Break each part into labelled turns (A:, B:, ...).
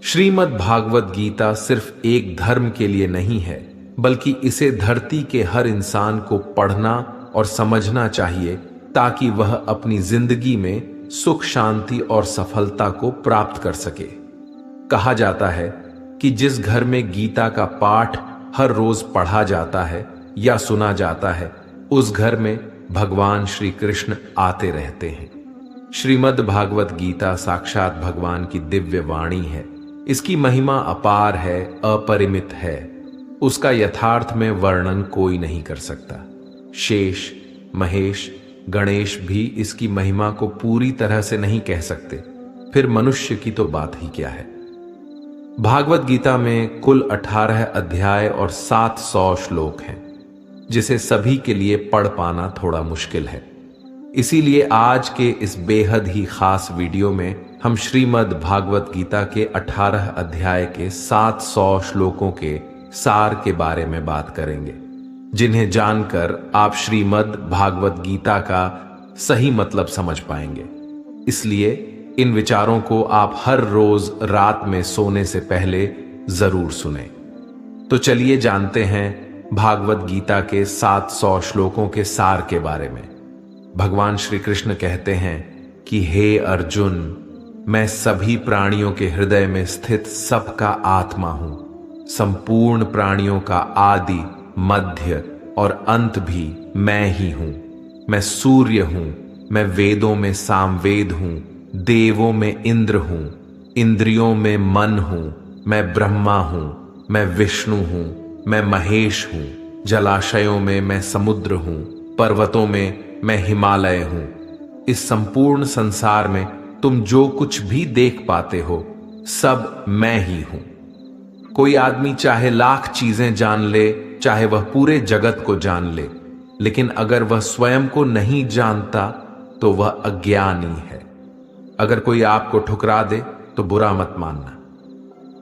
A: श्रीमद् भागवत गीता सिर्फ एक धर्म के लिए नहीं है, बल्कि इसे धरती के हर इंसान को पढ़ना और समझना चाहिए ताकि वह अपनी जिंदगी में सुख, शांति और सफलता को प्राप्त कर सके। कहा जाता है कि जिस घर में गीता का पाठ हर रोज पढ़ा जाता है या सुना जाता है, उस घर में भगवान श्री कृष्ण आते रहते हैं। श्रीमद् भागवत गीता साक्षात भगवान की दिव्य वाणी है। इसकी महिमा अपार है, अपरिमित है। उसका यथार्थ में वर्णन कोई नहीं कर सकता। शेष, महेश, गणेश भी इसकी महिमा को पूरी तरह से नहीं कह सकते, फिर मनुष्य की तो बात ही क्या है। भागवत गीता में कुल 18 अध्याय और 700 श्लोक हैं, जिसे सभी के लिए पढ़ पाना थोड़ा मुश्किल है। इसीलिए आज के इस बेहद ही खास वीडियो में हम श्रीमद् भागवत गीता के 18 अध्याय के 700 श्लोकों के सार के बारे में बात करेंगे, जिन्हें जानकर आप श्रीमद् भागवत गीता का सही मतलब समझ पाएंगे। इसलिए इन विचारों को आप हर रोज रात में सोने से पहले जरूर सुनें। तो चलिए जानते हैं भागवत गीता के 700 श्लोकों के सार के बारे में। भगवान श्री कृष्ण कहते हैं कि हे अर्जुन, मैं सभी प्राणियों के हृदय में स्थित सबका आत्मा हूं। संपूर्ण प्राणियों का आदि, मध्य और अंत भी मैं ही हूं। मैं सूर्य हूं, मैं वेदों में सामवेद हूं, देवों में इंद्र हूं, इंद्रियों में मन हूं, मैं ब्रह्मा हूं, मैं विष्णु हूं, मैं महेश हूं, जलाशयों में मैं समुद्र हूं, पर्वतों में मैं हिमालय हूं। इस संपूर्ण संसार में तुम जो कुछ भी देख पाते हो, सब मैं ही हूं। कोई आदमी चाहे लाख चीजें जान ले, चाहे वह पूरे जगत को जान ले, लेकिन अगर वह स्वयं को नहीं जानता तो वह अज्ञानी है। अगर कोई आपको ठुकरा दे तो बुरा मत मानना,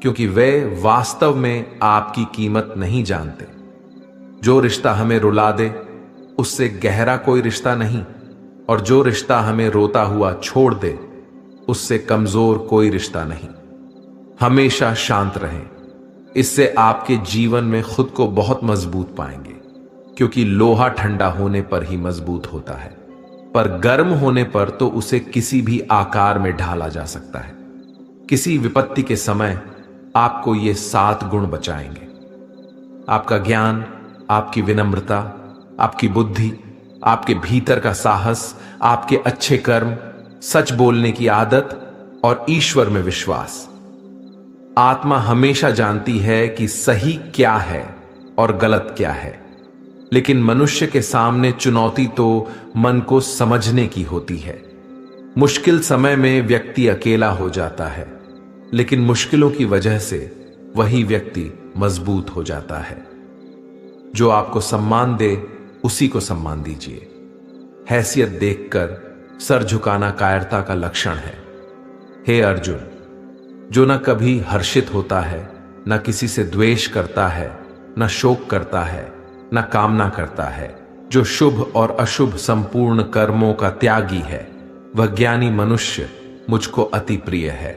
A: क्योंकि वे वास्तव में आपकी कीमत नहीं जानते। जो रिश्ता हमें रुला दे, उससे गहरा कोई रिश्ता नहीं, और जो रिश्ता हमें रोता हुआ छोड़ दे, उससे कमजोर कोई रिश्ता नहीं। हमेशा शांत रहें, इससे आपके जीवन में खुद को बहुत मजबूत पाएंगे, क्योंकि लोहा ठंडा होने पर ही मजबूत होता है, पर गर्म होने पर तो उसे किसी भी आकार में ढाला जा सकता है। किसी विपत्ति के समय आपको ये 7 गुण बचाएंगे: आपका ज्ञान, आपकी विनम्रता, आपकी बुद्धि, आपके भीतर का साहस, आपके अच्छे कर्म, सच बोलने की आदत और ईश्वर में विश्वास। आत्मा हमेशा जानती है कि सही क्या है और गलत क्या है, लेकिन मनुष्य के सामने चुनौती तो मन को समझने की होती है। मुश्किल समय में व्यक्ति अकेला हो जाता है, लेकिन मुश्किलों की वजह से वही व्यक्ति मजबूत हो जाता है। जो आपको सम्मान दे, उसी को सम्मान दीजिए। हैसियत देखकर सर झुकाना कायरता का लक्षण है। हे अर्जुन, जो न कभी हर्षित होता है, न किसी से द्वेष करता है, न शोक करता है, न कामना करता है, जो शुभ और अशुभ संपूर्ण कर्मों का त्यागी है, वह ज्ञानी मनुष्य मुझको अति प्रिय है।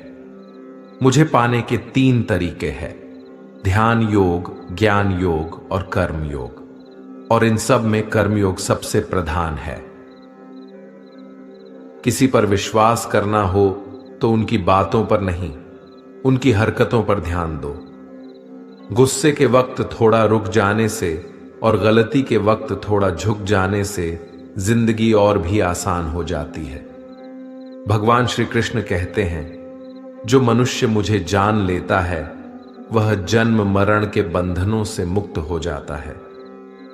A: मुझे पाने के 3 तरीके हैं: ध्यान योग, ज्ञान योग और कर्म योग, और इन सब में कर्मयोग सबसे प्रधान है। किसी पर विश्वास करना हो तो उनकी बातों पर नहीं, उनकी हरकतों पर ध्यान दो। गुस्से के वक्त थोड़ा रुक जाने से और गलती के वक्त थोड़ा झुक जाने से जिंदगी और भी आसान हो जाती है। भगवान श्री कृष्ण कहते हैं, जो मनुष्य मुझे जान लेता है, वह जन्म मरण के बंधनों से मुक्त हो जाता है।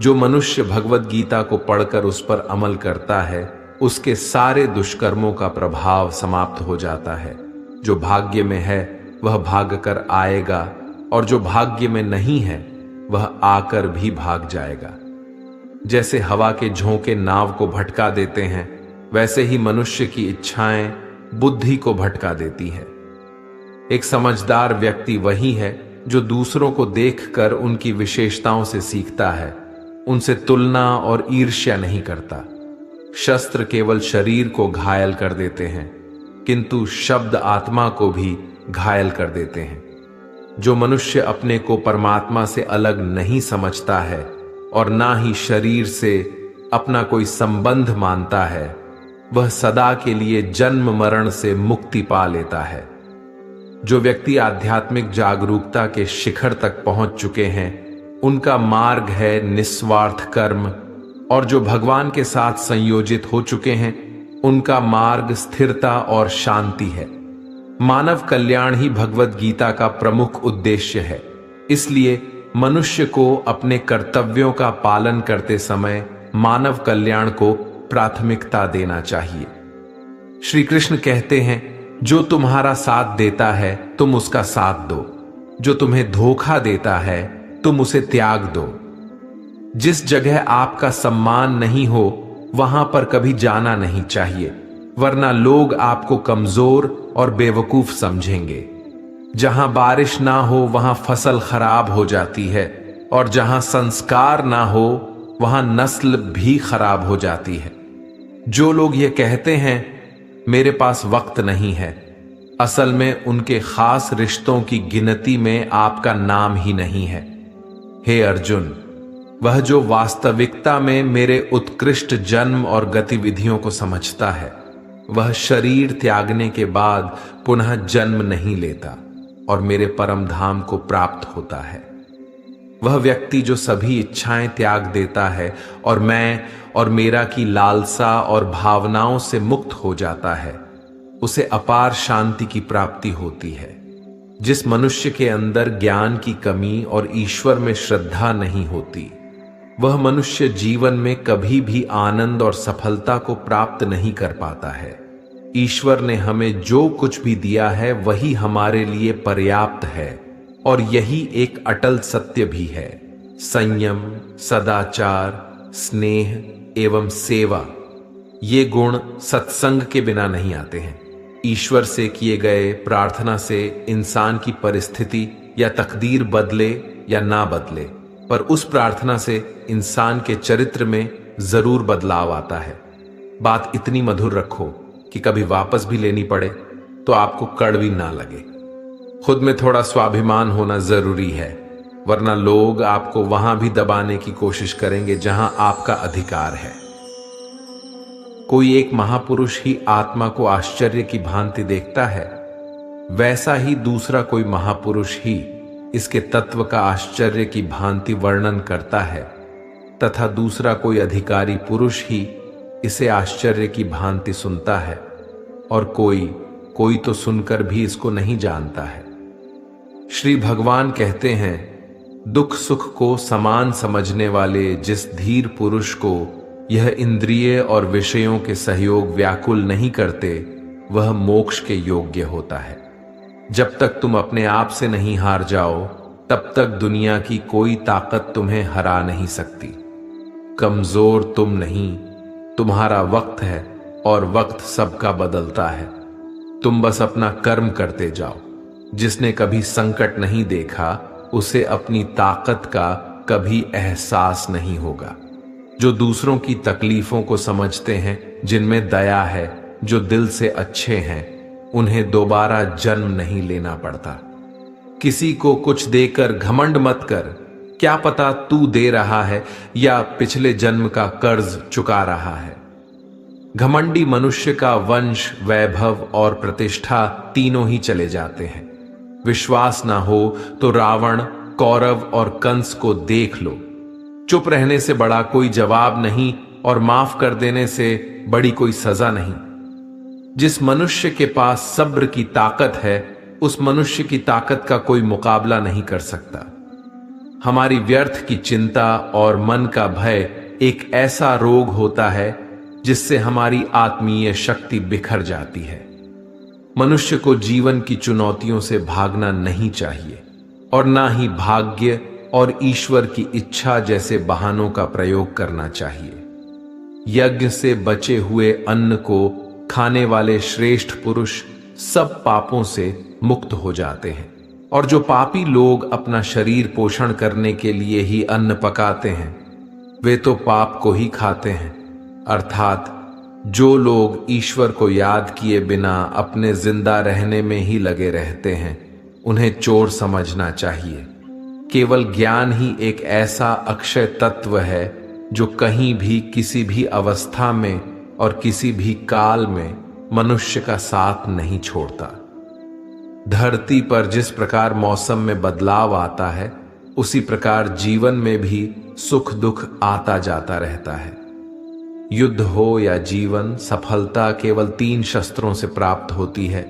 A: जो मनुष्य भगवत गीता को पढ़कर उस पर अमल करता है, उसके सारे दुष्कर्मों का प्रभाव समाप्त हो जाता है। जो भाग्य में है वह भाग कर आएगा, और जो भाग्य में नहीं है वह आकर भी भाग जाएगा। जैसे हवा के झोंके नाव को भटका देते हैं, वैसे ही मनुष्य की इच्छाएं बुद्धि को भटका देती है। एक समझदार व्यक्ति वही है जो दूसरों को देखकर उनकी विशेषताओं से सीखता है, उनसे तुलना और ईर्ष्या नहीं करता। शस्त्र केवल शरीर को घायल कर देते हैं, किंतु शब्द आत्मा को भी घायल कर देते हैं। जो मनुष्य अपने को परमात्मा से अलग नहीं समझता है और ना ही शरीर से अपना कोई संबंध मानता है, वह सदा के लिए जन्म मरण से मुक्ति पा लेता है। जो व्यक्ति आध्यात्मिक जागरूकता के शिखर तक पहुंच चुके हैं, उनका मार्ग है निस्वार्थ कर्म, और जो भगवान के साथ संयोजित हो चुके हैं, उनका मार्ग स्थिरता और शांति है। मानव कल्याण ही भगवत गीता का प्रमुख उद्देश्य है। इसलिए मनुष्य को अपने कर्तव्यों का पालन करते समय मानव कल्याण को प्राथमिकता देना चाहिए। श्री कृष्ण कहते हैं, जो तुम्हारा साथ देता है तुम उसका साथ दो, जो तुम्हें धोखा देता है तुम उसे त्याग दो। जिस जगह आपका सम्मान नहीं हो वहां पर कभी जाना नहीं चाहिए, वरना लोग आपको कमजोर और बेवकूफ समझेंगे। जहां बारिश ना हो वहां फसल खराब हो जाती है, और जहां संस्कार ना हो वहां नस्ल भी खराब हो जाती है। जो लोग ये कहते हैं मेरे पास वक्त नहीं है, असल में उनके खास रिश्तों की गिनती में आपका नाम ही नहीं है। हे अर्जुन, वह जो वास्तविकता में मेरे उत्कृष्ट जन्म और गतिविधियों को समझता है, वह शरीर त्यागने के बाद पुनः जन्म नहीं लेता और मेरे परम धाम को प्राप्त होता है। वह व्यक्ति जो सभी इच्छाएं त्याग देता है और मैं और मेरा की लालसा और भावनाओं से मुक्त हो जाता है, उसे अपार शांति की प्राप्ति होती है। जिस मनुष्य के अंदर ज्ञान की कमी और ईश्वर में श्रद्धा नहीं होती, वह मनुष्य जीवन में कभी भी आनंद और सफलता को प्राप्त नहीं कर पाता है। ईश्वर ने हमें जो कुछ भी दिया है वही हमारे लिए पर्याप्त है, और यही एक अटल सत्य भी है। संयम, सदाचार, स्नेह एवं सेवा, ये गुण सत्संग के बिना नहीं आते हैं। ईश्वर से किए गए प्रार्थना से इंसान की परिस्थिति या तकदीर बदले या ना बदले, पर उस प्रार्थना से इंसान के चरित्र में जरूर बदलाव आता है। बात इतनी मधुर रखो कि कभी वापस भी लेनी पड़े तो आपको कड़वी ना लगे। खुद में थोड़ा स्वाभिमान होना जरूरी है, वरना लोग आपको वहां भी दबाने की कोशिश करेंगे जहां आपका अधिकार है। कोई एक महापुरुष ही आत्मा को आश्चर्य की भांति देखता है, वैसा ही दूसरा कोई महापुरुष ही इसके तत्व का आश्चर्य की भांति वर्णन करता है, तथा दूसरा कोई अधिकारी पुरुष ही इसे आश्चर्य की भांति सुनता है, और कोई तो सुनकर भी इसको नहीं जानता है। श्री भगवान कहते हैं, दुख सुख को समान समझने वाले जिस धीर पुरुष को यह इंद्रिय और विषयों के सहयोग व्याकुल नहीं करते, वह मोक्ष के योग्य होता है। जब तक तुम अपने आप से नहीं हार जाओ, तब तक दुनिया की कोई ताकत तुम्हें हरा नहीं सकती। कमजोर तुम नहीं, तुम्हारा वक्त है, और वक्त सबका बदलता है। तुम बस अपना कर्म करते जाओ। जिसने कभी संकट नहीं देखा, उसे अपनी ताकत का कभी एहसास नहीं होगा। जो दूसरों की तकलीफों को समझते हैं, जिनमें दया है, जो दिल से अच्छे हैं, उन्हें दोबारा जन्म नहीं लेना पड़ता। किसी को कुछ देकर घमंड मत कर, क्या पता तू दे रहा है या पिछले जन्म का कर्ज चुका रहा है। घमंडी मनुष्य का वंश, वैभव और प्रतिष्ठा तीनों ही चले जाते हैं। विश्वास ना हो तो रावण, कौरव और कंस को देख लो। चुप रहने से बड़ा कोई जवाब नहीं, और माफ कर देने से बड़ी कोई सजा नहीं। जिस मनुष्य के पास सब्र की ताकत है, उस मनुष्य की ताकत का कोई मुकाबला नहीं कर सकता। हमारी व्यर्थ की चिंता और मन का भय एक ऐसा रोग होता है जिससे हमारी आत्मीय शक्ति बिखर जाती है। मनुष्य को जीवन की चुनौतियों से भागना नहीं चाहिए, और ना ही भाग्य और ईश्वर की इच्छा जैसे बहानों का प्रयोग करना चाहिए। यज्ञ से बचे हुए अन्न को खाने वाले श्रेष्ठ पुरुष सब पापों से मुक्त हो जाते हैं, और जो पापी लोग अपना शरीर पोषण करने के लिए ही अन्न पकाते हैं, वे तो पाप को ही खाते हैं, अर्थात जो लोग ईश्वर को याद किए बिना अपने जिंदा रहने में ही लगे रहते हैं, उन्हें चोर समझना चाहिए। केवल ज्ञान ही एक ऐसा अक्षय तत्व है जो कहीं भी, किसी भी अवस्था में और किसी भी काल में मनुष्य का साथ नहीं छोड़ता। धरती पर जिस प्रकार मौसम में बदलाव आता है, उसी प्रकार जीवन में भी सुख दुख आता जाता रहता है। युद्ध हो या जीवन, सफलता केवल 3 शस्त्रों से प्राप्त होती है: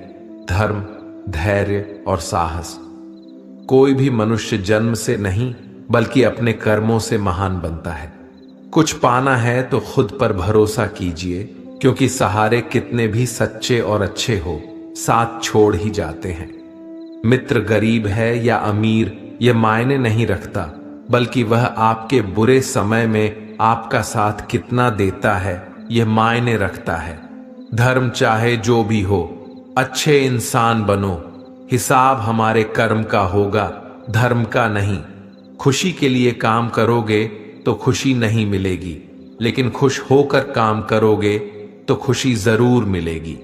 A: धर्म, धैर्य और साहस। कोई भी मनुष्य जन्म से नहीं बल्कि अपने कर्मों से महान बनता है। कुछ पाना है तो खुद पर भरोसा कीजिए, क्योंकि सहारे कितने भी सच्चे और अच्छे हो, साथ छोड़ ही जाते हैं। मित्र गरीब है या अमीर यह मायने नहीं रखता, बल्कि वह आपके बुरे समय में आपका साथ कितना देता है यह मायने रखता है। धर्म चाहे जो भी हो, अच्छे इंसान बनो। हिसाब हमारे कर्म का होगा, धर्म का नहीं। खुशी के लिए काम करोगे तो खुशी नहीं मिलेगी, लेकिन खुश होकर काम करोगे तो खुशी जरूर मिलेगी।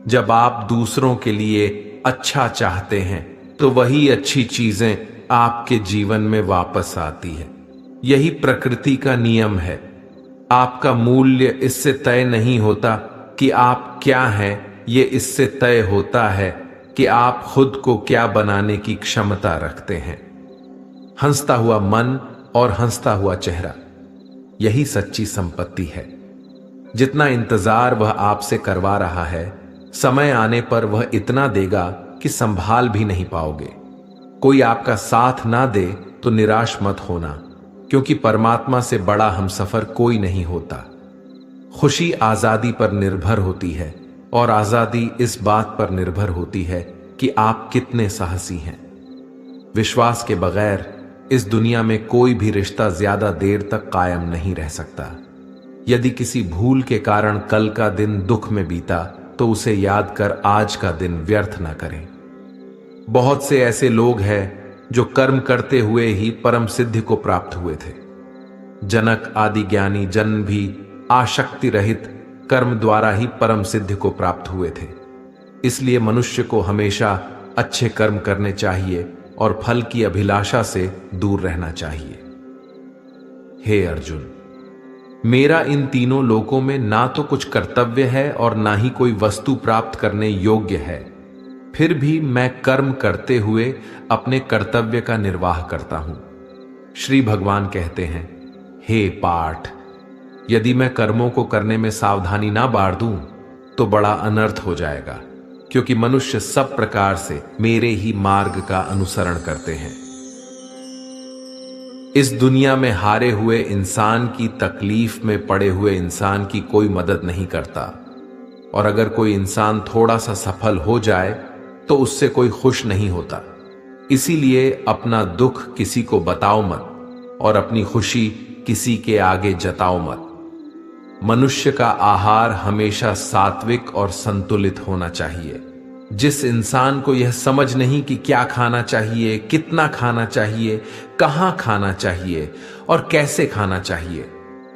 A: जब आप दूसरों के लिए अच्छा चाहते हैं तो वही अच्छी चीजें आपके जीवन में वापस आती है। यही प्रकृति का नियम है। आपका मूल्य इससे तय नहीं होता कि आप क्या हैं, ये इससे तय होता है कि आप खुद को क्या बनाने की क्षमता रखते हैं। हंसता हुआ मन और हंसता हुआ चेहरा, यही सच्ची संपत्ति है। जितना इंतजार वह आपसे करवा रहा है, समय आने पर वह इतना देगा कि संभाल भी नहीं पाओगे। कोई आपका साथ ना दे तो निराश मत होना, क्योंकि परमात्मा से बड़ा हमसफर कोई नहीं होता। खुशी आजादी पर निर्भर होती है, और आजादी इस बात पर निर्भर होती है कि आप कितने साहसी हैं। विश्वास के बगैर इस दुनिया में कोई भी रिश्ता ज्यादा देर तक कायम नहीं रह सकता। यदि किसी भूल के कारण कल का दिन दुख में बीता, तो उसे याद कर आज का दिन व्यर्थ ना करें। बहुत से ऐसे लोग हैं जो कर्म करते हुए ही परम सिद्धि को प्राप्त हुए थे। जनक आदि ज्ञानी जन भी आशक्ति रहित कर्म द्वारा ही परम सिद्धि को प्राप्त हुए थे। इसलिए मनुष्य को हमेशा अच्छे कर्म करने चाहिए और फल की अभिलाषा से दूर रहना चाहिए। हे अर्जुन, मेरा इन तीनों लोकों में ना तो कुछ कर्तव्य है और ना ही कोई वस्तु प्राप्त करने योग्य है। फिर भी मैं कर्म करते हुए अपने कर्तव्य का निर्वाह करता हूं। श्री भगवान कहते हैं, हे पाठ, यदि मैं कर्मों को करने में सावधानी ना बाढ़ दूं तो बड़ा अनर्थ हो जाएगा, क्योंकि मनुष्य सब प्रकार से मेरे ही मार्ग का अनुसरण करते हैं। इस दुनिया में हारे हुए इंसान की तकलीफ में पड़े हुए इंसान की कोई मदद नहीं करता, और अगर कोई इंसान थोड़ा सा सफल हो जाए तो उससे कोई खुश नहीं होता। इसीलिए अपना दुख किसी को बताओ मत और अपनी खुशी किसी के आगे जताओ मत। मनुष्य का आहार हमेशा सात्विक और संतुलित होना चाहिए। जिस इंसान को यह समझ नहीं कि क्या खाना चाहिए, कितना खाना चाहिए, कहां खाना चाहिए और कैसे खाना चाहिए,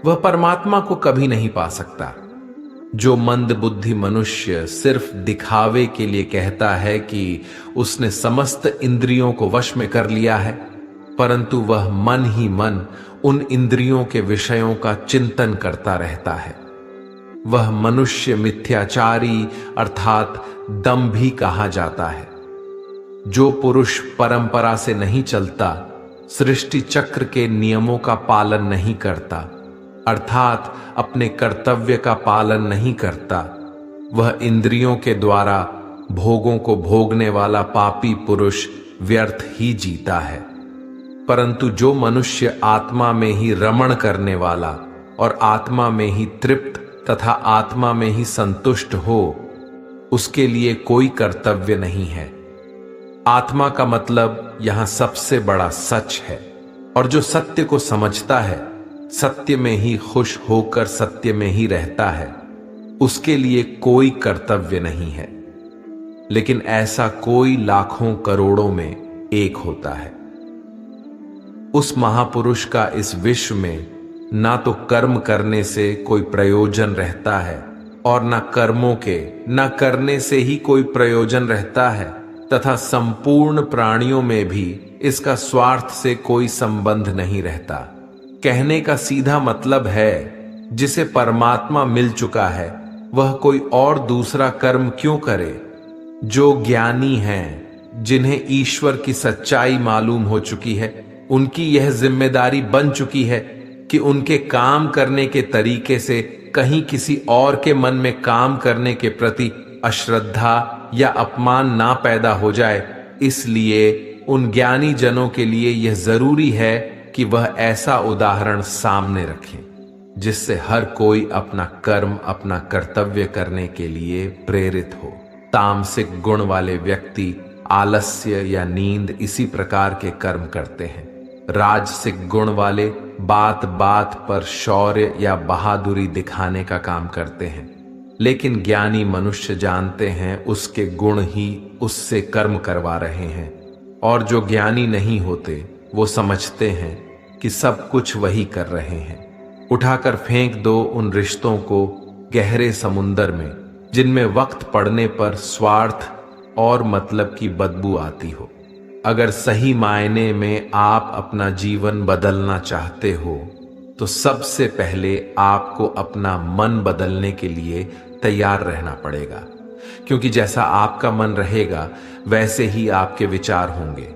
A: वह परमात्मा को कभी नहीं पा सकता। जो मंद बुद्धि मनुष्य सिर्फ दिखावे के लिए कहता है कि उसने समस्त इंद्रियों को वश में कर लिया है, परंतु वह मन ही मन उन इंद्रियों के विषयों का चिंतन करता रहता है, वह मनुष्य मिथ्याचारी अर्थात दंभी कहा जाता है। जो पुरुष परंपरा से नहीं चलता, सृष्टि चक्र के नियमों का पालन नहीं करता, अर्थात अपने कर्तव्य का पालन नहीं करता, वह इंद्रियों के द्वारा भोगों को भोगने वाला पापी पुरुष व्यर्थ ही जीता है। परंतु जो मनुष्य आत्मा में ही रमण करने वाला और आत्मा में ही तृप्त तथा आत्मा में ही संतुष्ट हो, उसके लिए कोई कर्तव्य नहीं है। आत्मा का मतलब यहां सबसे बड़ा सच है, और जो सत्य को समझता है, सत्य में ही खुश होकर सत्य में ही रहता है, उसके लिए कोई कर्तव्य नहीं है। लेकिन ऐसा कोई लाखों करोड़ों में एक होता है। उस महापुरुष का इस विश्व में ना तो कर्म करने से कोई प्रयोजन रहता है और न कर्मों के न करने से ही कोई प्रयोजन रहता है, तथा संपूर्ण प्राणियों में भी इसका स्वार्थ से कोई संबंध नहीं रहता। कहने का सीधा मतलब है, जिसे परमात्मा मिल चुका है वह कोई और दूसरा कर्म क्यों करे। जो ज्ञानी हैं, जिन्हें ईश्वर की सच्चाई मालूम हो चुकी है, उनकी यह जिम्मेदारी बन चुकी है कि उनके काम करने के तरीके से कहीं किसी और के मन में काम करने के प्रति अश्रद्धा या अपमान ना पैदा हो जाए। इसलिए उन ज्ञानी जनों के लिए यह जरूरी है कि वह ऐसा उदाहरण सामने रखें जिससे हर कोई अपना कर्म, अपना कर्तव्य करने के लिए प्रेरित हो। तामसिक गुण वाले व्यक्ति आलस्य या नींद इसी प्रकार के कर्म करते हैं। राजसिक गुण वाले बात बात पर शौर्य या बहादुरी दिखाने का काम करते हैं। लेकिन ज्ञानी मनुष्य जानते हैं उसके गुण ही उससे कर्म करवा रहे हैं, और जो ज्ञानी नहीं होते वो समझते हैं कि सब कुछ वही कर रहे हैं। उठाकर फेंक दो उन रिश्तों को गहरे समुंदर में जिनमें वक्त पड़ने पर स्वार्थ और मतलब की बदबू आती हो। अगर सही मायने में आप अपना जीवन बदलना चाहते हो तो सबसे पहले आपको अपना मन बदलने के लिए तैयार रहना पड़ेगा, क्योंकि जैसा आपका मन रहेगा वैसे ही आपके विचार होंगे,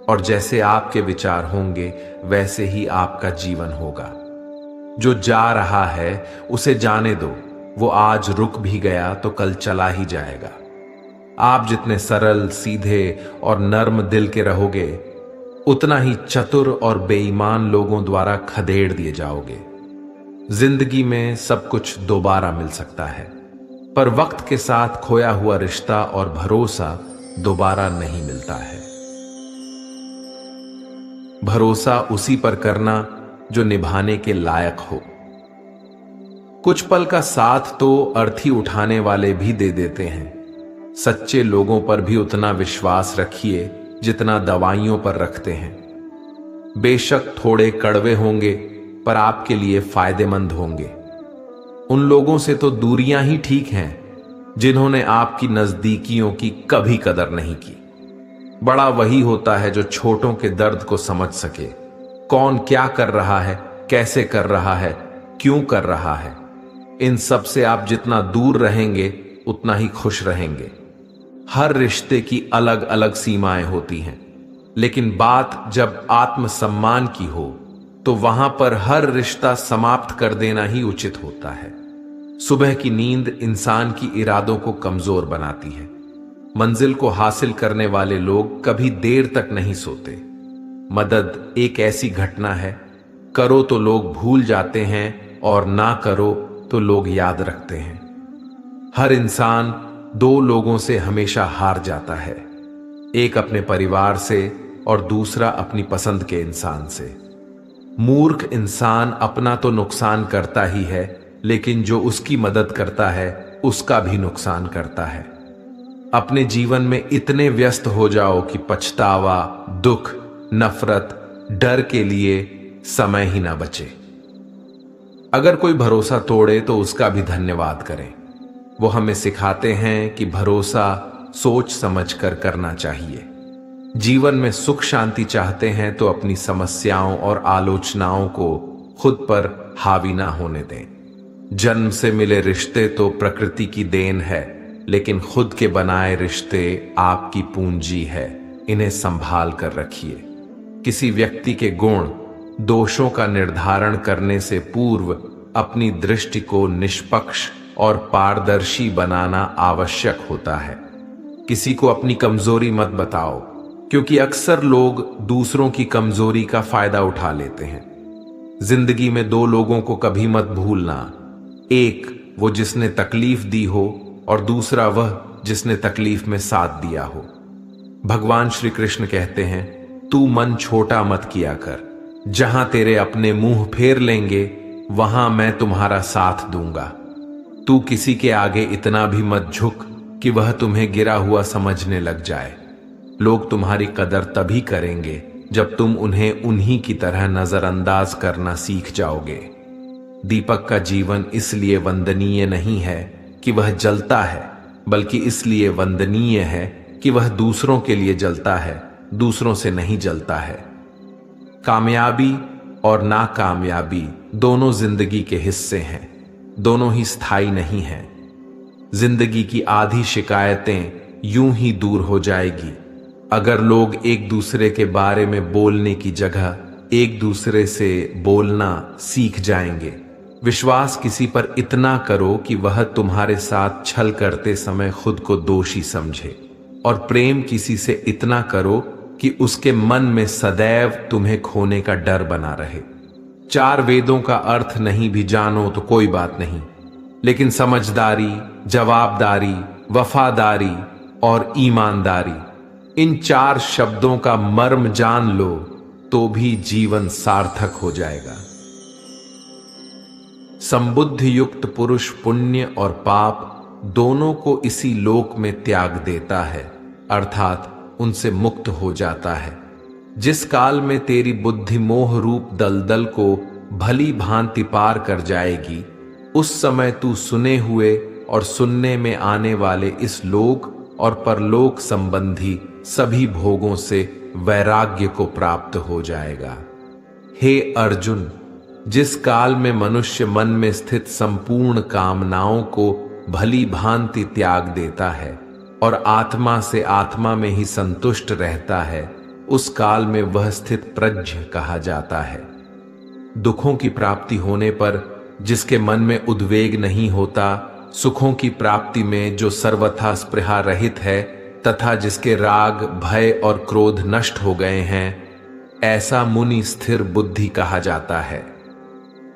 A: और जैसे आपके विचार होंगे वैसे ही आपका जीवन होगा। जो जा रहा है उसे जाने दो, वो आज रुक भी गया तो कल चला ही जाएगा। आप जितने सरल, सीधे और नर्म दिल के रहोगे, उतना ही चतुर और बेईमान लोगों द्वारा खदेड़ दिए जाओगे। जिंदगी में सब कुछ दोबारा मिल सकता है, पर वक्त के साथ खोया हुआ रिश्ता और भरोसा दोबारा नहीं मिलता है। भरोसा उसी पर करना जो निभाने के लायक हो। कुछ पल का साथ तो अर्थी उठाने वाले भी दे देते हैं। सच्चे लोगों पर भी उतना विश्वास रखिए जितना दवाइयों पर रखते हैं। बेशक थोड़े कड़वे होंगे पर आपके लिए फायदेमंद होंगे। उन लोगों से तो दूरियां ही ठीक हैं जिन्होंने आपकी नजदीकियों की कभी कदर नहीं की। बड़ा वही होता है जो छोटों के दर्द को समझ सके। कौन क्या कर रहा है, कैसे कर रहा है, क्यों कर रहा है, इन सब से आप जितना दूर रहेंगे उतना ही खुश रहेंगे। हर रिश्ते की अलग अलग सीमाएं होती हैं, लेकिन बात जब आत्मसम्मान की हो तो वहां पर हर रिश्ता समाप्त कर देना ही उचित होता है। सुबह की नींद इंसान की इरादों को कमजोर बनाती है। मंजिल को हासिल करने वाले लोग कभी देर तक नहीं सोते। मदद एक ऐसी घटना है, करो तो लोग भूल जाते हैं और ना करो तो लोग याद रखते हैं। हर इंसान दो लोगों से हमेशा हार जाता है, एक अपने परिवार से और दूसरा अपनी पसंद के इंसान से। मूर्ख इंसान अपना तो नुकसान करता ही है, लेकिन जो उसकी मदद करता है उसका भी नुकसान करता है। अपने जीवन में इतने व्यस्त हो जाओ कि पछतावा, दुख, नफरत, डर के लिए समय ही ना बचे। अगर कोई भरोसा तोड़े तो उसका भी धन्यवाद करें। वो हमें सिखाते हैं कि भरोसा सोच समझ कर करना चाहिए। जीवन में सुख शांति चाहते हैं तो अपनी समस्याओं और आलोचनाओं को खुद पर हावी ना होने दें। जन्म से मिले रिश्ते तो प्रकृति की देन है, लेकिन खुद के बनाए रिश्ते आपकी पूंजी है। इन्हें संभाल कर रखिए। किसी व्यक्ति के गुण, दोषों का निर्धारण करने से पूर्व अपनी दृष्टि को निष्पक्ष और पारदर्शी बनाना आवश्यक होता है। किसी को अपनी कमजोरी मत बताओ, क्योंकि अक्सर लोग दूसरों की कमजोरी का फायदा उठा लेते हैं। जिंदगी में दो लोगों को कभी मत भूलना, एक वो जिसने तकलीफ दी हो और दूसरा वह जिसने तकलीफ में साथ दिया हो। भगवान श्री कृष्ण कहते हैं, तू मन छोटा मत किया कर, जहां तेरे अपने मुंह फेर लेंगे वहां मैं तुम्हारा साथ दूंगा। तू किसी के आगे इतना भी मत झुक कि वह तुम्हें गिरा हुआ समझने लग जाए। लोग तुम्हारी कदर तभी करेंगे जब तुम उन्हें उन्हीं की तरह नजरअंदाज करना सीख जाओगे। दीपक का जीवन इसलिए वंदनीय नहीं है कि वह जलता है, बल्कि इसलिए वंदनीय है कि वह दूसरों के लिए जलता है, दूसरों से नहीं जलता है। कामयाबी और नाकामयाबी दोनों जिंदगी के हिस्से हैं, दोनों ही स्थायी नहीं हैं। जिंदगी की आधी शिकायतें यूं ही दूर हो जाएगी अगर लोग एक दूसरे के बारे में बोलने की जगह एक दूसरे से बोलना सीख जाएंगे। विश्वास किसी पर इतना करो कि वह तुम्हारे साथ छल करते समय खुद को दोषी समझे, और प्रेम किसी से इतना करो कि उसके मन में सदैव तुम्हें खोने का डर बना रहे। 4 वेदों का अर्थ नहीं भी जानो तो कोई बात नहीं, लेकिन समझदारी, जवाबदारी, वफादारी और ईमानदारी, इन 4 शब्दों का मर्म जान लो तो भी जीवन सार्थक हो जाएगा। संबुद्धि युक्त पुरुष पुण्य और पाप दोनों को इसी लोक में त्याग देता है, अर्थात उनसे मुक्त हो जाता है। जिस काल में तेरी बुद्धि मोह रूप दलदल को भली भांति पार कर जाएगी, उस समय तू सुने हुए और सुनने में आने वाले इस लोक और परलोक संबंधी सभी भोगों से वैराग्य को प्राप्त हो जाएगा। हे अर्जुन, जिस काल में मनुष्य मन में स्थित संपूर्ण कामनाओं को भली भांति त्याग देता है और आत्मा से आत्मा में ही संतुष्ट रहता है, उस काल में वह स्थित प्रज्ञ कहा जाता है। दुखों की प्राप्ति होने पर जिसके मन में उद्वेग नहीं होता, सुखों की प्राप्ति में जो सर्वथा स्पृहा रहित है तथा जिसके राग, भय और क्रोध नष्ट हो गए हैं, ऐसा मुनि स्थिर बुद्धि कहा जाता है।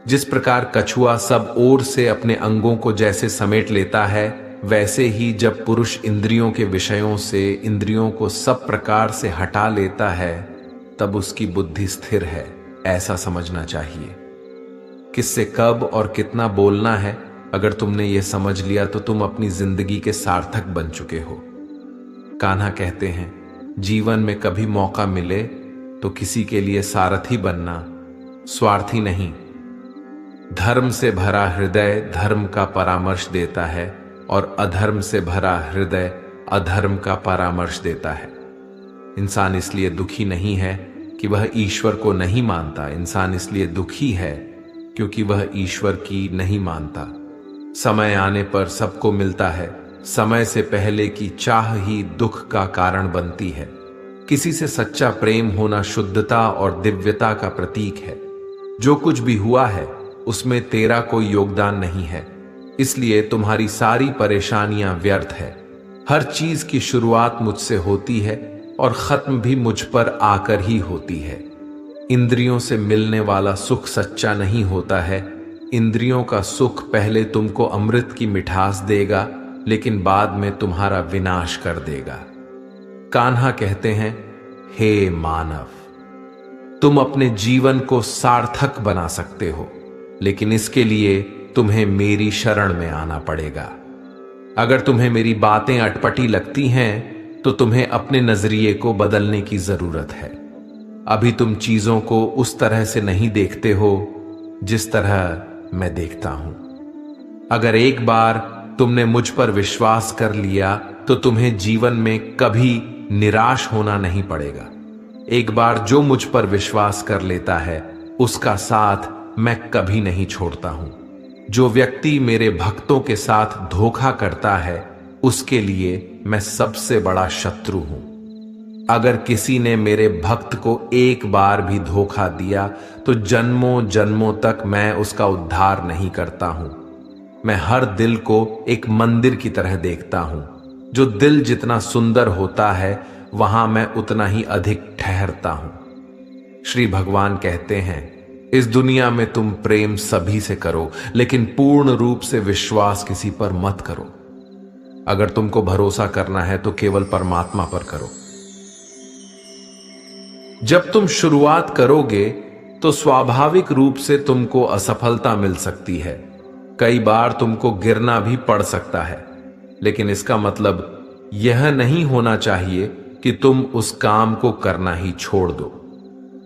A: जिस प्रकार कछुआ सब ओर से अपने अंगों को जैसे समेट लेता है, वैसे ही जब पुरुष इंद्रियों के विषयों से इंद्रियों को सब प्रकार से हटा लेता है, तब उसकी बुद्धि स्थिर है, ऐसा समझना चाहिए। किससे कब और कितना बोलना है, अगर तुमने ये समझ लिया तो तुम अपनी जिंदगी के सार्थक बन चुके हो। कान्हा कहते हैं, जीवन में कभी मौका मिले तो किसी के लिए सारथी बनना, स्वार्थी नहीं। धर्म से भरा हृदय धर्म का परामर्श देता है और अधर्म से भरा हृदय अधर्म का परामर्श देता है। इंसान इसलिए दुखी नहीं है कि वह ईश्वर को नहीं मानता, इंसान इसलिए दुखी है क्योंकि वह ईश्वर की नहीं मानता। समय आने पर सबको मिलता है, समय से पहले की चाह ही दुख का कारण बनती है। किसी से सच्चा प्रेम होना शुद्धता और दिव्यता का प्रतीक है। जो कुछ भी हुआ है उसमें तेरा कोई योगदान नहीं है, इसलिए तुम्हारी सारी परेशानियां व्यर्थ है। हर चीज की शुरुआत मुझसे होती है और खत्म भी मुझ पर आकर ही होती है। इंद्रियों से मिलने वाला सुख सच्चा नहीं होता है। इंद्रियों का सुख पहले तुमको अमृत की मिठास देगा, लेकिन बाद में तुम्हारा विनाश कर देगा। कान्हा कहते हैं, हे मानव, तुम अपने जीवन को सार्थक बना सकते हो, लेकिन इसके लिए तुम्हें मेरी शरण में आना पड़ेगा। अगर तुम्हें मेरी बातें अटपटी लगती हैं तो तुम्हें अपने नजरिए को बदलने की जरूरत है। अभी तुम चीजों को उस तरह से नहीं देखते हो जिस तरह मैं देखता हूं। अगर एक बार तुमने मुझ पर विश्वास कर लिया तो तुम्हें जीवन में कभी निराश होना नहीं पड़ेगा। एक बार जो मुझ पर विश्वास कर लेता है उसका साथ मैं कभी नहीं छोड़ता हूं। जो व्यक्ति मेरे भक्तों के साथ धोखा करता है उसके लिए मैं सबसे बड़ा शत्रु हूं। अगर किसी ने मेरे भक्त को एक बार भी धोखा दिया तो जन्मों जन्मों तक मैं उसका उद्धार नहीं करता हूं। मैं हर दिल को एक मंदिर की तरह देखता हूं। जो दिल जितना सुंदर होता है वहां मैं उतना ही अधिक ठहरता हूं। श्री भगवान कहते हैं, इस दुनिया में तुम प्रेम सभी से करो, लेकिन पूर्ण रूप से विश्वास किसी पर मत करो। अगर तुमको भरोसा करना है तो केवल परमात्मा पर करो। जब तुम शुरुआत करोगे तो स्वाभाविक रूप से तुमको असफलता मिल सकती है। कई बार तुमको गिरना भी पड़ सकता है, लेकिन इसका मतलब यह नहीं होना चाहिए कि तुम उस काम को करना ही छोड़ दो।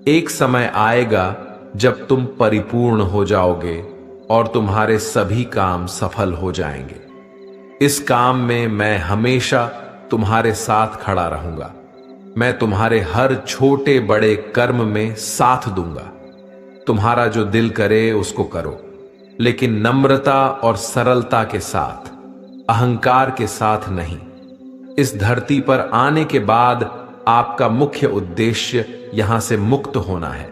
A: एक समय आएगा जब तुम परिपूर्ण हो जाओगे और तुम्हारे सभी काम सफल हो जाएंगे। इस काम में मैं हमेशा तुम्हारे साथ खड़ा रहूंगा। मैं तुम्हारे हर छोटे बड़े कर्म में साथ दूंगा। तुम्हारा जो दिल करे उसको करो, लेकिन नम्रता और सरलता के साथ, अहंकार के साथ नहीं। इस धरती पर आने के बाद आपका मुख्य उद्देश्य यहां से मुक्त होना है।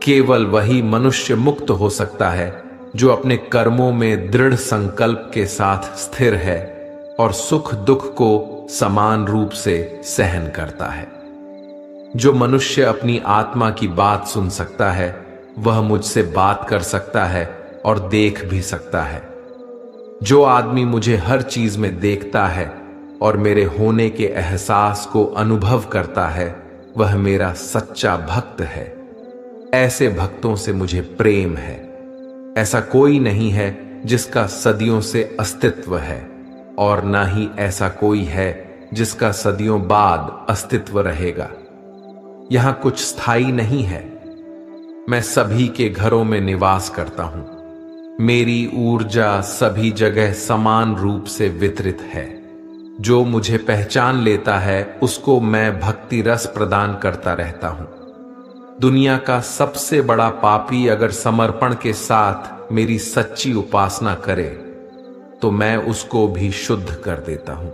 A: केवल वही मनुष्य मुक्त हो सकता है जो अपने कर्मों में दृढ़ संकल्प के साथ स्थिर है और सुख दुख को समान रूप से सहन करता है। जो मनुष्य अपनी आत्मा की बात सुन सकता है वह मुझसे बात कर सकता है और देख भी सकता है। जो आदमी मुझे हर चीज में देखता है और मेरे होने के एहसास को अनुभव करता है वह मेरा सच्चा भक्त है। ऐसे भक्तों से मुझे प्रेम है। ऐसा कोई नहीं है जिसका सदियों से अस्तित्व है, और ना ही ऐसा कोई है जिसका सदियों बाद अस्तित्व रहेगा। यहां कुछ स्थायी नहीं है। मैं सभी के घरों में निवास करता हूं। मेरी ऊर्जा सभी जगह समान रूप से वितरित है। जो मुझे पहचान लेता है उसको मैं भक्ति रस प्रदान करता रहता हूं। दुनिया का सबसे बड़ा पापी अगर समर्पण के साथ मेरी सच्ची उपासना करे तो मैं उसको भी शुद्ध कर देता हूं।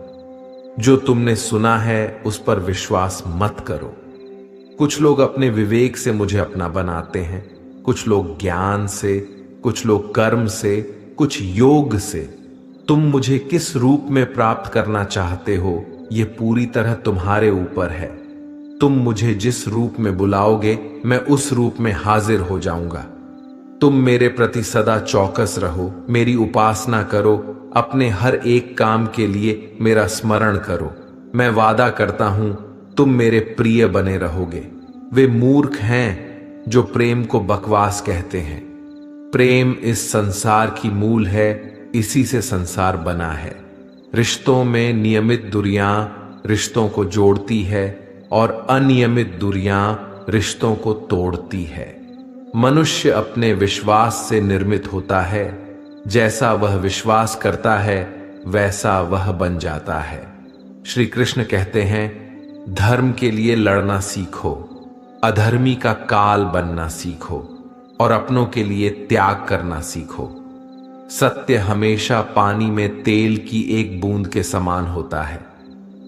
A: जो तुमने सुना है उस पर विश्वास मत करो। कुछ लोग अपने विवेक से मुझे अपना बनाते हैं, कुछ लोग ज्ञान से, कुछ लोग कर्म से, कुछ योग से। तुम मुझे किस रूप में प्राप्त करना चाहते हो यह पूरी तरह तुम्हारे ऊपर है। तुम मुझे जिस रूप में बुलाओगे मैं उस रूप में हाजिर हो जाऊंगा। तुम मेरे प्रति सदा चौकस रहो, मेरी उपासना करो, अपने हर एक काम के लिए मेरा स्मरण करो। मैं वादा करता हूं तुम मेरे प्रिय बने रहोगे। वे मूर्ख हैं जो प्रेम को बकवास कहते हैं। प्रेम इस संसार की मूल है, इसी से संसार बना है। रिश्तों में नियमित दूरियां रिश्तों को जोड़ती है और अनियमित दूरियां रिश्तों को तोड़ती है। मनुष्य अपने विश्वास से निर्मित होता है। जैसा वह विश्वास करता है वैसा वह बन जाता है। श्री कृष्ण कहते हैं, धर्म के लिए लड़ना सीखो, अधर्मी का काल बनना सीखो और अपनों के लिए त्याग करना सीखो। सत्य हमेशा पानी में तेल की एक बूंद के समान होता है।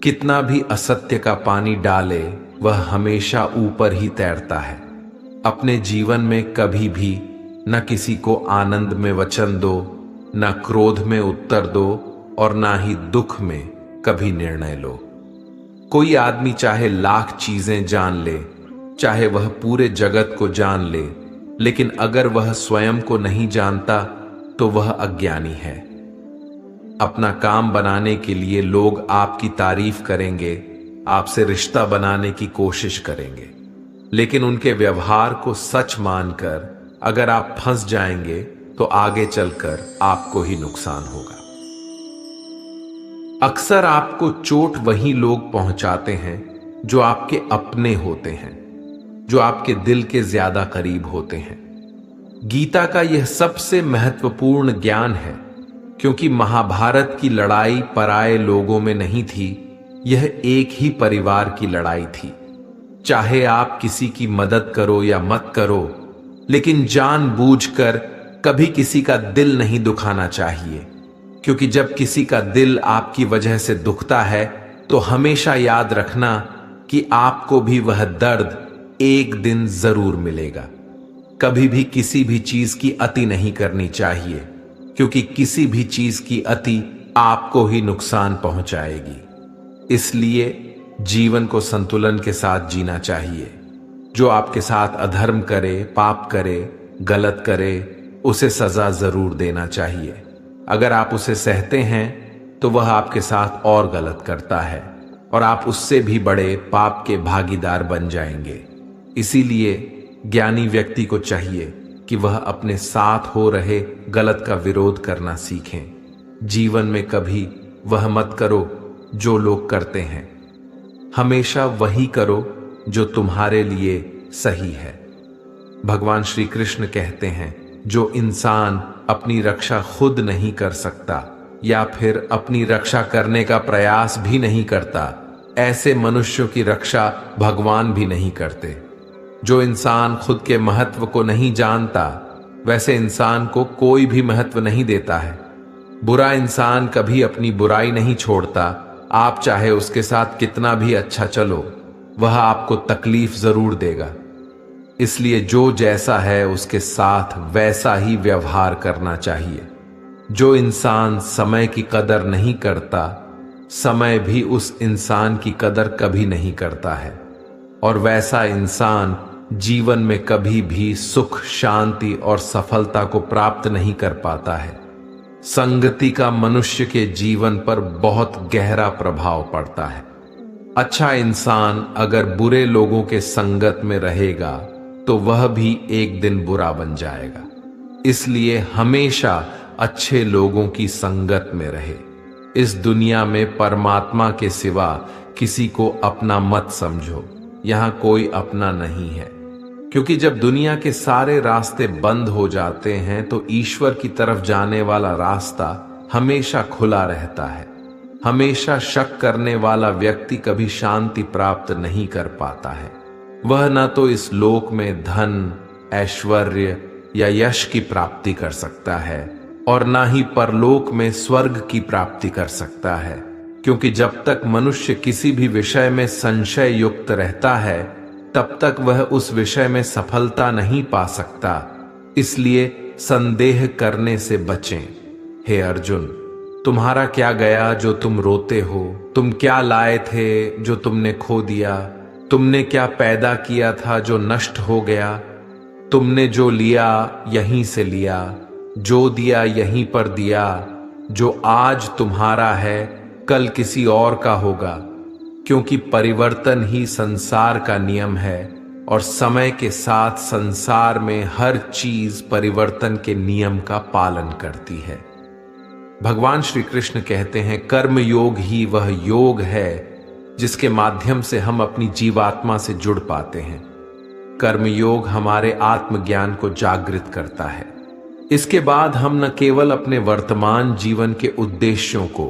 A: कितना भी असत्य का पानी डाले वह हमेशा ऊपर ही तैरता है। अपने जीवन में कभी भी न किसी को आनंद में वचन दो, न क्रोध में उत्तर दो और ना ही दुख में कभी निर्णय लो। कोई आदमी चाहे लाख चीजें जान ले, चाहे वह पूरे जगत को जान ले, लेकिन अगर वह स्वयं को नहीं जानता तो वह अज्ञानी है। अपना काम बनाने के लिए लोग आपकी तारीफ करेंगे, आपसे रिश्ता बनाने की कोशिश करेंगे, लेकिन उनके व्यवहार को सच मानकर अगर आप फंस जाएंगे तो आगे चलकर आपको ही नुकसान होगा। अक्सर आपको चोट वही लोग पहुंचाते हैं जो आपके अपने होते हैं, जो आपके दिल के ज्यादा करीब होते हैं। गीता का यह सबसे महत्वपूर्ण ज्ञान है, क्योंकि महाभारत की लड़ाई पराये लोगों में नहीं थी, यह एक ही परिवार की लड़ाई थी। चाहे आप किसी की मदद करो या मत करो, लेकिन जानबूझकर कभी किसी का दिल नहीं दुखाना चाहिए, क्योंकि जब किसी का दिल आपकी वजह से दुखता है तो हमेशा याद रखना कि आपको भी वह दर्द एक दिन जरूर मिलेगा। कभी भी किसी भी चीज की अति नहीं करनी चाहिए, क्योंकि किसी भी चीज की अति आपको ही नुकसान पहुंचाएगी। इसलिए जीवन को संतुलन के साथ जीना चाहिए। जो आपके साथ अधर्म करे, पाप करे, गलत करे, उसे सजा जरूर देना चाहिए। अगर आप उसे सहते हैं तो वह आपके साथ और गलत करता है और आप उससे भी बड़े पाप के भागीदार बन जाएंगे। इसीलिए ज्ञानी व्यक्ति को चाहिए कि वह अपने साथ हो रहे गलत का विरोध करना सीखें। जीवन में कभी वह मत करो जो लोग करते हैं, हमेशा वही करो जो तुम्हारे लिए सही है। भगवान श्री कृष्ण कहते हैं, जो इंसान अपनी रक्षा खुद नहीं कर सकता या फिर अपनी रक्षा करने का प्रयास भी नहीं करता, ऐसे मनुष्यों की रक्षा भगवान भी नहीं करते। जो इंसान खुद के महत्व को नहीं जानता, वैसे इंसान को कोई भी महत्व नहीं देता है। बुरा इंसान कभी अपनी बुराई नहीं छोड़ता। आप चाहे उसके साथ कितना भी अच्छा चलो, वह आपको तकलीफ जरूर देगा। इसलिए जो जैसा है उसके साथ वैसा ही व्यवहार करना चाहिए। जो इंसान समय की कदर नहीं करता, समय भी उस इंसान की कदर कभी नहीं करता है, और वैसा इंसान जीवन में कभी भी सुख, शांति और सफलता को प्राप्त नहीं कर पाता है। संगति का मनुष्य के जीवन पर बहुत गहरा प्रभाव पड़ता है। अच्छा इंसान अगर बुरे लोगों के संगत में रहेगा तो वह भी एक दिन बुरा बन जाएगा। इसलिए हमेशा अच्छे लोगों की संगत में रहे। इस दुनिया में परमात्मा के सिवा किसी को अपना मत समझो। यहां कोई अपना नहीं है, क्योंकि जब दुनिया के सारे रास्ते बंद हो जाते हैं तो ईश्वर की तरफ जाने वाला रास्ता हमेशा खुला रहता है। हमेशा शक करने वाला व्यक्ति कभी शांति प्राप्त नहीं कर पाता है। वह न तो इस लोक में धन, ऐश्वर्य या यश की प्राप्ति कर सकता है, और ना ही परलोक में स्वर्ग की प्राप्ति कर सकता है, क्योंकि जब तक मनुष्य किसी भी विषय में संशय युक्त रहता है तब तक वह उस विषय में सफलता नहीं पा सकता। इसलिए संदेह करने से बचें। हे अर्जुन, तुम्हारा क्या गया जो तुम रोते हो? तुम क्या लाए थे जो तुमने खो दिया? तुमने क्या पैदा किया था जो नष्ट हो गया? तुमने जो लिया यहीं से लिया, जो दिया यहीं पर दिया। जो आज तुम्हारा है कल किसी और का होगा, क्योंकि परिवर्तन ही संसार का नियम है, और समय के साथ संसार में हर चीज परिवर्तन के नियम का पालन करती है। भगवान श्री कृष्ण कहते हैं, कर्म योग ही वह योग है जिसके माध्यम से हम अपनी जीवात्मा से जुड़ पाते हैं। कर्म योग हमारे आत्मज्ञान को जागृत करता है। इसके बाद हम न केवल अपने वर्तमान जीवन के उद्देश्यों को,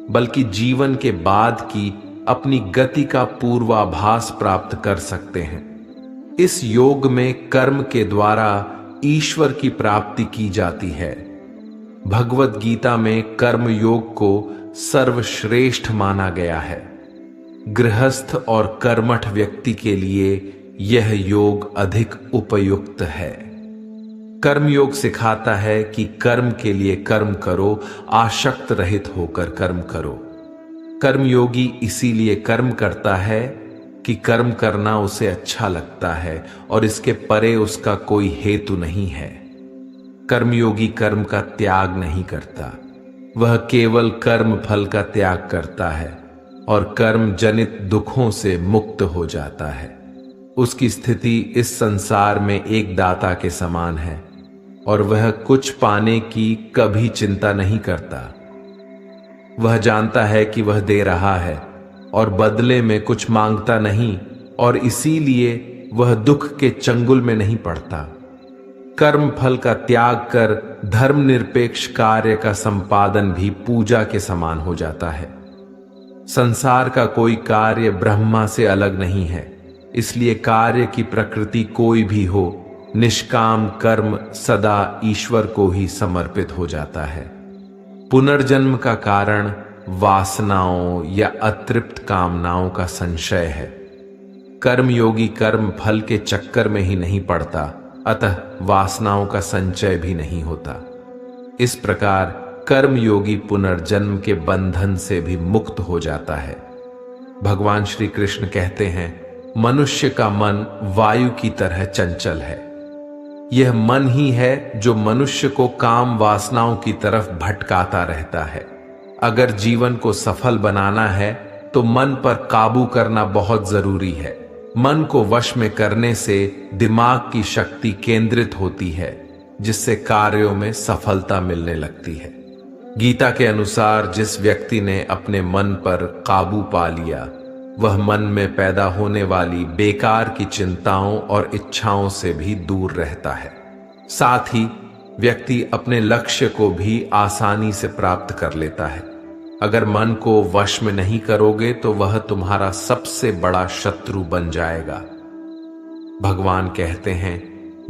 A: बल्कि जीवन के बाद की अपनी गति का पूर्वाभास प्राप्त कर सकते हैं। इस योग में कर्म के द्वारा ईश्वर की प्राप्ति की जाती है। भगवत गीता में कर्म योग को सर्वश्रेष्ठ माना गया है। गृहस्थ और कर्मठ व्यक्ति के लिए यह योग अधिक उपयुक्त है। कर्म योग सिखाता है कि कर्म के लिए कर्म करो, आसक्त रहित होकर कर्म करो। कर्मयोगी इसीलिए कर्म करता है कि कर्म करना उसे अच्छा लगता है और इसके परे उसका कोई हेतु नहीं है। कर्मयोगी कर्म का त्याग नहीं करता, वह केवल कर्म फल का त्याग करता है और कर्म जनित दुखों से मुक्त हो जाता है। उसकी स्थिति इस संसार में एक दाता के समान है और वह कुछ पाने की कभी चिंता नहीं करता। वह जानता है कि वह दे रहा है और बदले में कुछ मांगता नहीं, और इसीलिए वह दुख के चंगुल में नहीं पड़ता। कर्म फल का त्याग कर धर्मनिरपेक्ष कार्य का संपादन भी पूजा के समान हो जाता है। संसार का कोई कार्य ब्रह्मा से अलग नहीं है, इसलिए कार्य की प्रकृति कोई भी हो, निष्काम कर्म सदा ईश्वर को ही समर्पित हो जाता है। पुनर्जन्म का कारण वासनाओं या अतृप्त कामनाओं का संशय है। कर्मयोगी कर्म फल के चक्कर में ही नहीं पड़ता, अतः वासनाओं का संचय भी नहीं होता। इस प्रकार कर्मयोगी पुनर्जन्म के बंधन से भी मुक्त हो जाता है। भगवान श्री कृष्ण कहते हैं, मनुष्य का मन वायु की तरह चंचल है। यह मन ही है जो मनुष्य को काम वासनाओं की तरफ भटकाता रहता है। अगर जीवन को सफल बनाना है तो मन पर काबू करना बहुत जरूरी है। मन को वश में करने से दिमाग की शक्ति केंद्रित होती है, जिससे कार्यों में सफलता मिलने लगती है। गीता के अनुसार जिस व्यक्ति ने अपने मन पर काबू पा लिया, वह मन में पैदा होने वाली बेकार की चिंताओं और इच्छाओं से भी दूर रहता है। साथ ही व्यक्ति अपने लक्ष्य को भी आसानी से प्राप्त कर लेता है। अगर मन को वश में नहीं करोगे तो वह तुम्हारा सबसे बड़ा शत्रु बन जाएगा। भगवान कहते हैं,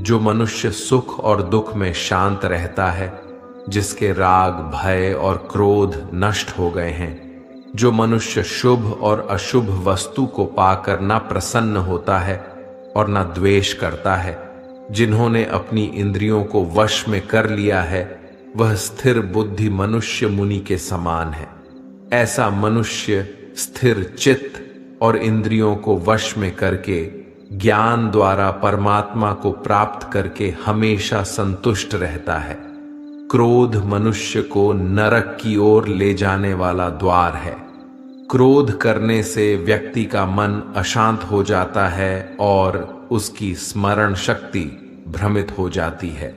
A: जो मनुष्य सुख और दुख में शांत रहता है, जिसके राग, भय और क्रोध नष्ट हो गए हैं, जो मनुष्य शुभ और अशुभ वस्तु को पाकर न प्रसन्न होता है और न द्वेष करता है, जिन्होंने अपनी इंद्रियों को वश में कर लिया है, वह स्थिर बुद्धि मनुष्य मुनि के समान है। ऐसा मनुष्य स्थिर चित्त और इंद्रियों को वश में करके ज्ञान द्वारा परमात्मा को प्राप्त करके हमेशा संतुष्ट रहता है। क्रोध मनुष्य को नरक की ओर ले जाने वाला द्वार है। क्रोध करने से व्यक्ति का मन अशांत हो जाता है और उसकी स्मरण शक्ति भ्रमित हो जाती है।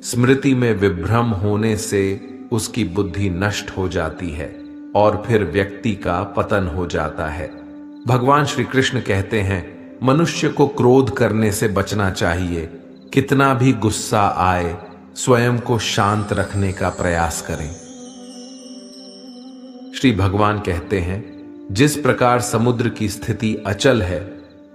A: स्मृति में विभ्रम होने से उसकी बुद्धि नष्ट हो जाती है और फिर व्यक्ति का पतन हो जाता है। भगवान श्री कृष्ण कहते हैं, मनुष्य को क्रोध करने से बचना चाहिए। कितना भी गुस्सा आए, स्वयं को शांत रखने का प्रयास करें। श्री भगवान कहते हैं, जिस प्रकार समुद्र की स्थिति अचल है,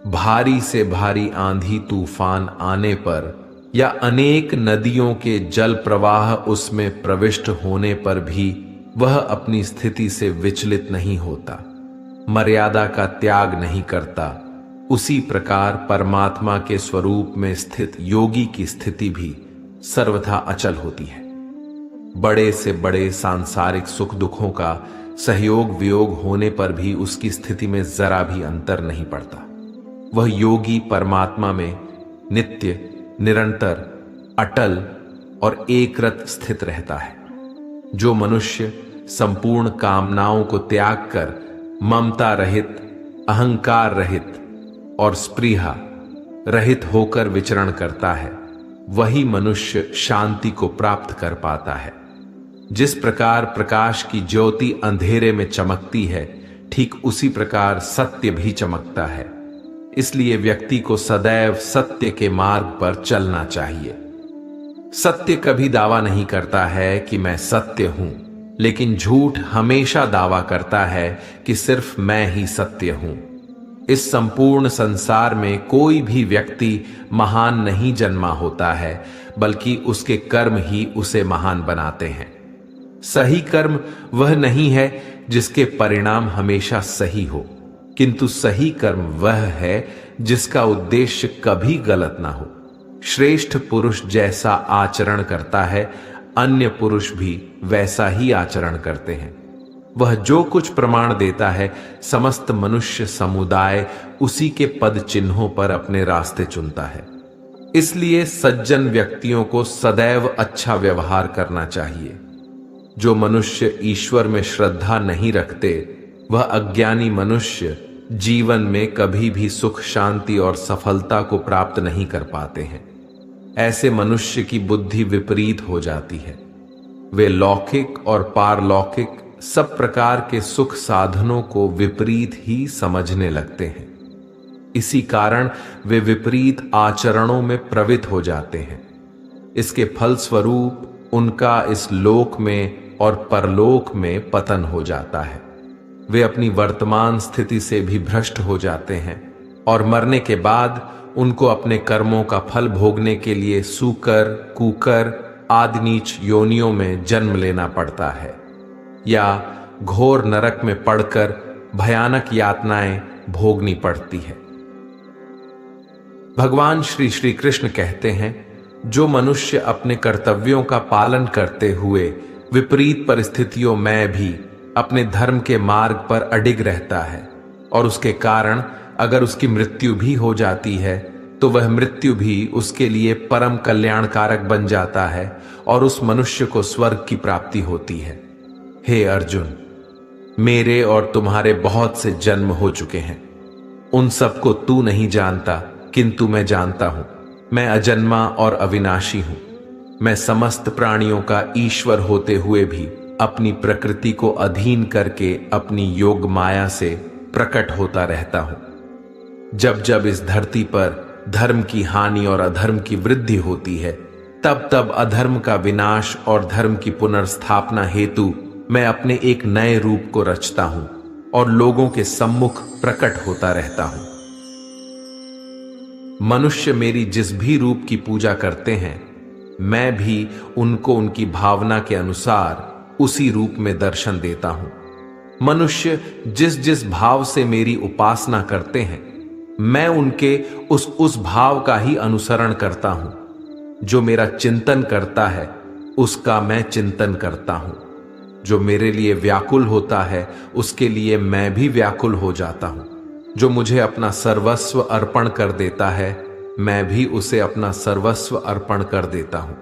A: भारी से भारी आंधी तूफान आने पर या अनेक नदियों के जल प्रवाह उसमें प्रविष्ट होने पर भी वह अपनी स्थिति से विचलित नहीं होता, मर्यादा का त्याग नहीं करता, उसी प्रकार परमात्मा के स्वरूप में स्थित योगी की स्थिति भी सर्वथा अचल होती है। बड़े से बड़े सांसारिक सुख दुखों का सहयोग वियोग होने पर भी उसकी स्थिति में जरा भी अंतर नहीं पड़ता। वह योगी परमात्मा में नित्य, निरंतर, अटल और एकरत स्थित रहता है। जो मनुष्य संपूर्ण कामनाओं को त्याग कर ममता रहित, अहंकार रहित और स्पृहा रहित होकर विचरण करता है, वही मनुष्य शांति को प्राप्त कर पाता है। जिस प्रकार प्रकाश की ज्योति अंधेरे में चमकती है, ठीक उसी प्रकार सत्य भी चमकता है। इसलिए व्यक्ति को सदैव सत्य के मार्ग पर चलना चाहिए। सत्य कभी दावा नहीं करता है कि मैं सत्य हूं, लेकिन झूठ हमेशा दावा करता है कि सिर्फ मैं ही सत्य हूं। इस संपूर्ण संसार में कोई भी व्यक्ति महान नहीं जन्मा होता है, बल्कि उसके कर्म ही उसे महान बनाते हैं। सही कर्म वह नहीं है जिसके परिणाम हमेशा सही हो, किंतु सही कर्म वह है जिसका उद्देश्य कभी गलत ना हो। श्रेष्ठ पुरुष जैसा आचरण करता है, अन्य पुरुष भी वैसा ही आचरण करते हैं। वह जो कुछ प्रमाण देता है, समस्त मनुष्य समुदाय उसी के पद चिन्हों पर अपने रास्ते चुनता है। इसलिए सज्जन व्यक्तियों को सदैव अच्छा व्यवहार करना चाहिए। जो मनुष्य ईश्वर में श्रद्धा नहीं रखते, वह अज्ञानी मनुष्य जीवन में कभी भी सुख, शांति और सफलता को प्राप्त नहीं कर पाते हैं। ऐसे मनुष्य की बुद्धि विपरीत हो जाती है। वे लौकिक और पारलौकिक सब प्रकार के सुख साधनों को विपरीत ही समझने लगते हैं। इसी कारण वे विपरीत आचरणों में प्रवृत्त हो जाते हैं। इसके फलस्वरूप उनका इस लोक में और परलोक में पतन हो जाता है। वे अपनी वर्तमान स्थिति से भी भ्रष्ट हो जाते हैं और मरने के बाद उनको अपने कर्मों का फल भोगने के लिए सूकर, कुकर आदि नीच योनियों में जन्म लेना पड़ता है या घोर नरक में पड़कर भयानक यातनाएं भोगनी पड़ती है। भगवान श्री कृष्ण कहते हैं, जो मनुष्य अपने कर्तव्यों का पालन करते हुए विपरीत परिस्थितियों में भी अपने धर्म के मार्ग पर अडिग रहता है और उसके कारण अगर उसकी मृत्यु भी हो जाती है, तो वह मृत्यु भी उसके लिए परम कल्याणकारक बन जाता है और उस मनुष्य को स्वर्ग की प्राप्ति होती है। हे अर्जुन, मेरे और तुम्हारे बहुत से जन्म हो चुके हैं। उन सबको तू नहीं जानता, किंतु मैं जानता हूं। मैं अजन्मा और अविनाशी हूं। मैं समस्त प्राणियों का ईश्वर होते हुए भी अपनी प्रकृति को अधीन करके अपनी योग माया से प्रकट होता रहता हूं। जब जब इस धरती पर धर्म की हानि और अधर्म की वृद्धि होती है, तब तब अधर्म का विनाश और धर्म की पुनर्स्थापना हेतु मैं अपने एक नए रूप को रचता हूं और लोगों के सम्मुख प्रकट होता रहता हूं। मनुष्य मेरी जिस भी रूप की पूजा करते हैं, मैं भी उनको उनकी भावना के अनुसार उसी रूप में दर्शन देता हूं। मनुष्य जिस जिस भाव से मेरी उपासना करते हैं, मैं उनके उस भाव का ही अनुसरण करता हूं। जो मेरा चिंतन करता है उसका मैं चिंतन करता हूं। जो मेरे लिए व्याकुल होता है उसके लिए मैं भी व्याकुल हो जाता हूं। जो मुझे अपना सर्वस्व अर्पण कर देता है, मैं भी उसे अपना सर्वस्व अर्पण कर देता हूं।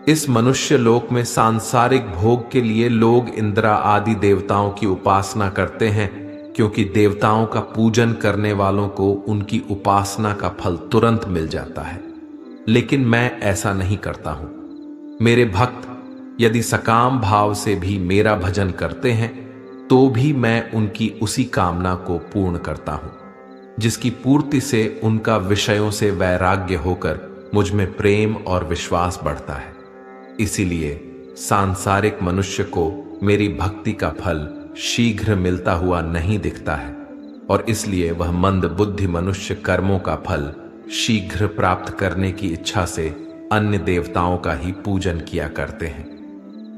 A: इस मनुष्य लोक में सांसारिक भोग के लिए लोग इंद्रा आदि देवताओं की उपासना करते हैं, क्योंकि देवताओं का पूजन करने वालों को उनकी उपासना का फल तुरंत मिल जाता है। लेकिन मैं ऐसा नहीं करता हूं। मेरे भक्त यदि सकाम भाव से भी मेरा भजन करते हैं, तो भी मैं उनकी उसी कामना को पूर्ण करता हूं, जिसकी पूर्ति से उनका विषयों से वैराग्य होकर मुझ में प्रेम और विश्वास बढ़ता है। इसीलिए सांसारिक मनुष्य को मेरी भक्ति का फल शीघ्र मिलता हुआ नहीं दिखता है, और इसलिए वह मंद बुद्धि मनुष्य कर्मों का फल शीघ्र प्राप्त करने की इच्छा से अन्य देवताओं का ही पूजन किया करते हैं।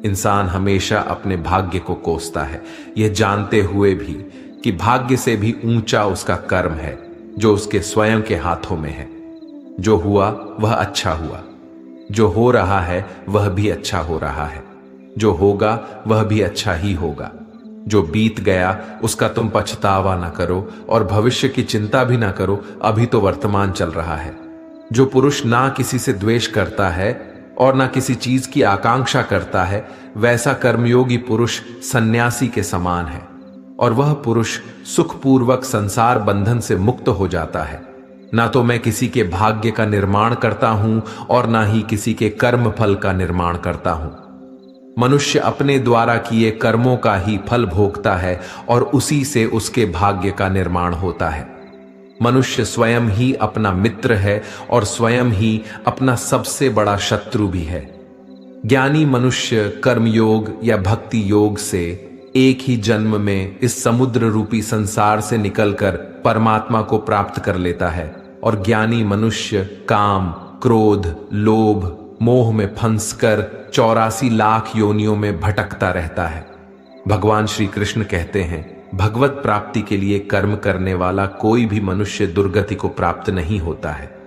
A: इंसान हमेशा अपने भाग्य को कोसता है, यह जानते हुए भी कि भाग्य से भी ऊंचा उसका कर्म है, जो उसके स्वयं के हाथों में है। जो हुआ वह अच्छा हुआ, जो हो रहा है वह भी अच्छा हो रहा है, जो होगा वह भी अच्छा ही होगा। जो बीत गया उसका तुम पछतावा ना करो और भविष्य की चिंता भी ना करो, अभी तो वर्तमान चल रहा है। जो पुरुष ना किसी से द्वेष करता है और ना किसी चीज की आकांक्षा करता है, वैसा कर्मयोगी पुरुष सन्यासी के समान है, और वह पुरुष सुखपूर्वक संसार बंधन से मुक्त हो जाता है। ना तो मैं किसी के भाग्य का निर्माण करता हूं और ना ही किसी के कर्म फल का निर्माण करता हूं। मनुष्य अपने द्वारा किए कर्मों का ही फल भोगता है और उसी से उसके भाग्य का निर्माण होता है। मनुष्य स्वयं ही अपना मित्र है और स्वयं ही अपना सबसे बड़ा शत्रु भी है। ज्ञानी मनुष्य कर्मयोग या भक्ति योग से एक ही जन्म में इस समुद्र रूपी संसार से निकलकर परमात्मा को प्राप्त कर लेता है, और ज्ञानी मनुष्य काम, क्रोध, लोभ, मोह में फंसकर 84 लाख योनियों में भटकता रहता है। भगवान श्री कृष्ण कहते हैं, भगवत प्राप्ति के लिए कर्म करने वाला कोई भी मनुष्य दुर्गति को प्राप्त नहीं होता है।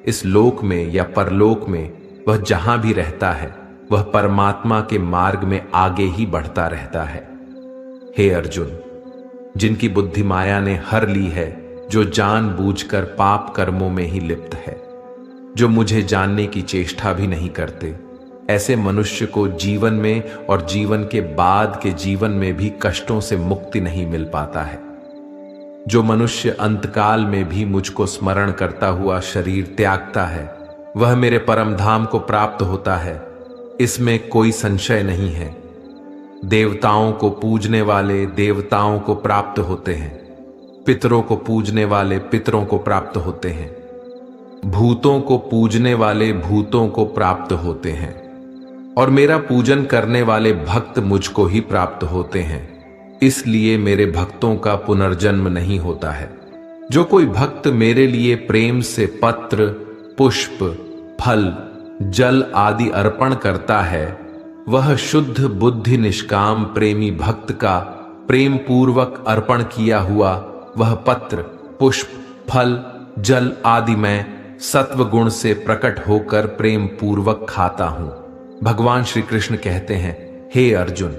A: इस लोक में या परलोक में वह जहां भी रहता है, वह परमात्मा के मार्ग में आगे ही बढ़ता रहता है। हे अर्जुन, जिनकी बुद्धि माया ने हर ली है, जो जानबूझकर पाप कर्मों में ही लिप्त है, जो मुझे जानने की चेष्टा भी नहीं करते, ऐसे मनुष्य को जीवन में और जीवन के बाद के जीवन में भी कष्टों से मुक्ति नहीं मिल पाता है। जो मनुष्य अंतकाल में भी मुझको स्मरण करता हुआ शरीर त्यागता है, वह मेरे परम धाम को प्राप्त होता है, इसमें कोई संशय नहीं है। देवताओं को पूजने वाले देवताओं को प्राप्त होते हैं, पितरों को पूजने वाले पितरों को प्राप्त होते हैं, भूतों को पूजने वाले भूतों को प्राप्त होते हैं, और मेरा पूजन करने वाले भक्त मुझको ही प्राप्त होते हैं। इसलिए मेरे भक्तों का पुनर्जन्म नहीं होता है। जो कोई भक्त मेरे लिए प्रेम से पत्र, पुष्प, फल, जल आदि अर्पण करता है, वह शुद्ध बुद्धि निष्काम प्रेमी भक्त का प्रेम पूर्वक अर्पण किया हुआ वह पत्र, पुष्प, फल, जल आदि मैं सत्व गुण से प्रकट होकर प्रेम पूर्वक खाता हूं। भगवान श्री कृष्ण कहते हैं, हे अर्जुन,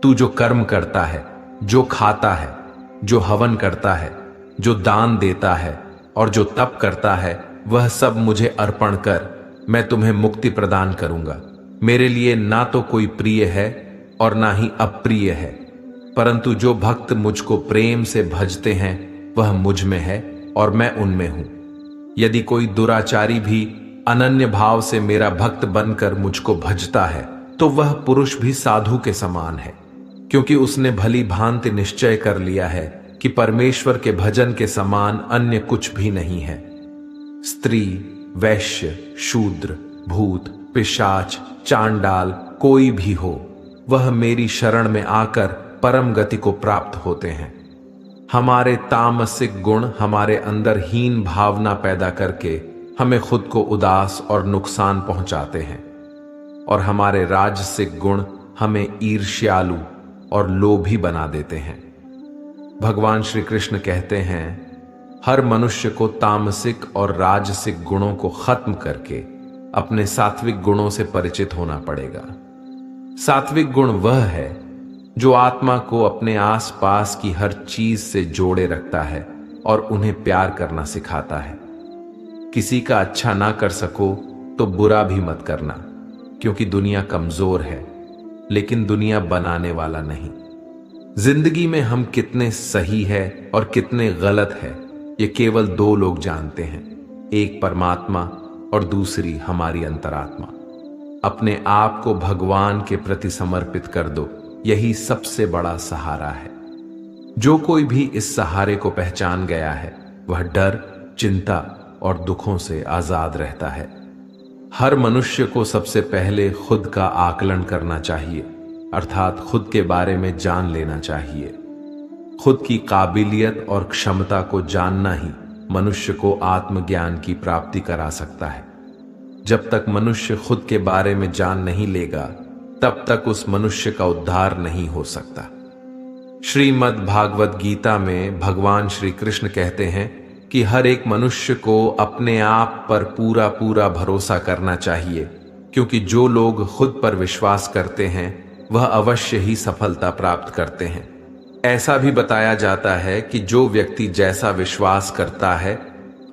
A: तू जो कर्म करता है, जो खाता है, जो हवन करता है, जो दान देता है और जो तप करता है, वह सब मुझे अर्पण कर, मैं तुम्हें मुक्ति प्रदान करूंगा। मेरे लिए ना तो कोई प्रिय है और ना ही अप्रिय है, परंतु जो भक्त मुझको प्रेम से भजते हैं वह मुझ में है और मैं उनमें हूं। यदि कोई दुराचारी भी अनन्य भाव से मेरा भक्त बनकर मुझको भजता है, तो वह पुरुष भी साधु के समान है, क्योंकि उसने भली भांति निश्चय कर लिया है कि परमेश्वर के भजन के समान अन्य कुछ भी नहीं है। स्त्री, वैश्य, शूद्र, भूत, पिशाच, चांडाल कोई भी हो, वह मेरी शरण में आकर परम गति को प्राप्त होते हैं। हमारे तामसिक गुण हमारे अंदर हीन भावना पैदा करके हमें खुद को उदास और नुकसान पहुंचाते हैं, और हमारे राजसिक गुण हमें ईर्ष्यालु और लोभी बना देते हैं। भगवान श्री कृष्ण कहते हैं, हर मनुष्य को तामसिक और राजसिक गुणों को खत्म करके अपने सात्विक गुणों से परिचित होना पड़ेगा। सात्विक गुण वह है जो आत्मा को अपने आसपास की हर चीज से जोड़े रखता है और उन्हें प्यार करना सिखाता है। किसी का अच्छा ना कर सको तो बुरा भी मत करना, क्योंकि दुनिया कमजोर है, लेकिन दुनिया बनाने वाला नहीं। जिंदगी में हम कितने सही है और कितने गलत है, ये केवल दो लोग जानते हैं, एक परमात्मा और दूसरी हमारी अंतरात्मा। अपने आप को भगवान के प्रति समर्पित कर दो, यही सबसे बड़ा सहारा है। जो कोई भी इस सहारे को पहचान गया है, वह डर, चिंता और दुखों से आजाद रहता है। हर मनुष्य को सबसे पहले खुद का आकलन करना चाहिए, अर्थात खुद के बारे में जान लेना चाहिए। खुद की काबिलियत और क्षमता को जानना ही मनुष्य को आत्मज्ञान की प्राप्ति करा सकता है। जब तक मनुष्य खुद के बारे में जान नहीं लेगा, तब तक उस मनुष्य का उद्धार नहीं हो सकता। श्रीमद् भागवत गीता में भगवान श्री कृष्ण कहते हैं कि हर एक मनुष्य को अपने आप पर पूरा पूरा भरोसा करना चाहिए, क्योंकि जो लोग खुद पर विश्वास करते हैं वह अवश्य ही सफलता प्राप्त करते हैं। ऐसा भी बताया जाता है कि जो व्यक्ति जैसा विश्वास करता है,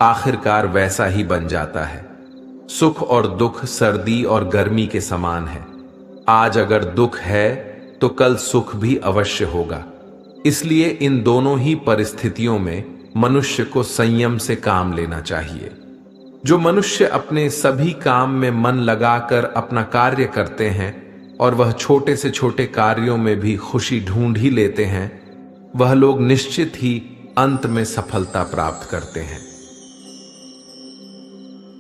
A: आखिरकार वैसा ही बन जाता है। सुख और दुख सर्दी और गर्मी के समान है। आज अगर दुख है तो कल सुख भी अवश्य होगा। इसलिए इन दोनों ही परिस्थितियों में मनुष्य को संयम से काम लेना चाहिए। जो मनुष्य अपने सभी काम में मन लगाकर अपना कार्य करते हैं और वह छोटे से छोटे कार्यों में भी खुशी ढूंढ ही लेते हैं, वह लोग निश्चित ही अंत में सफलता प्राप्त करते हैं।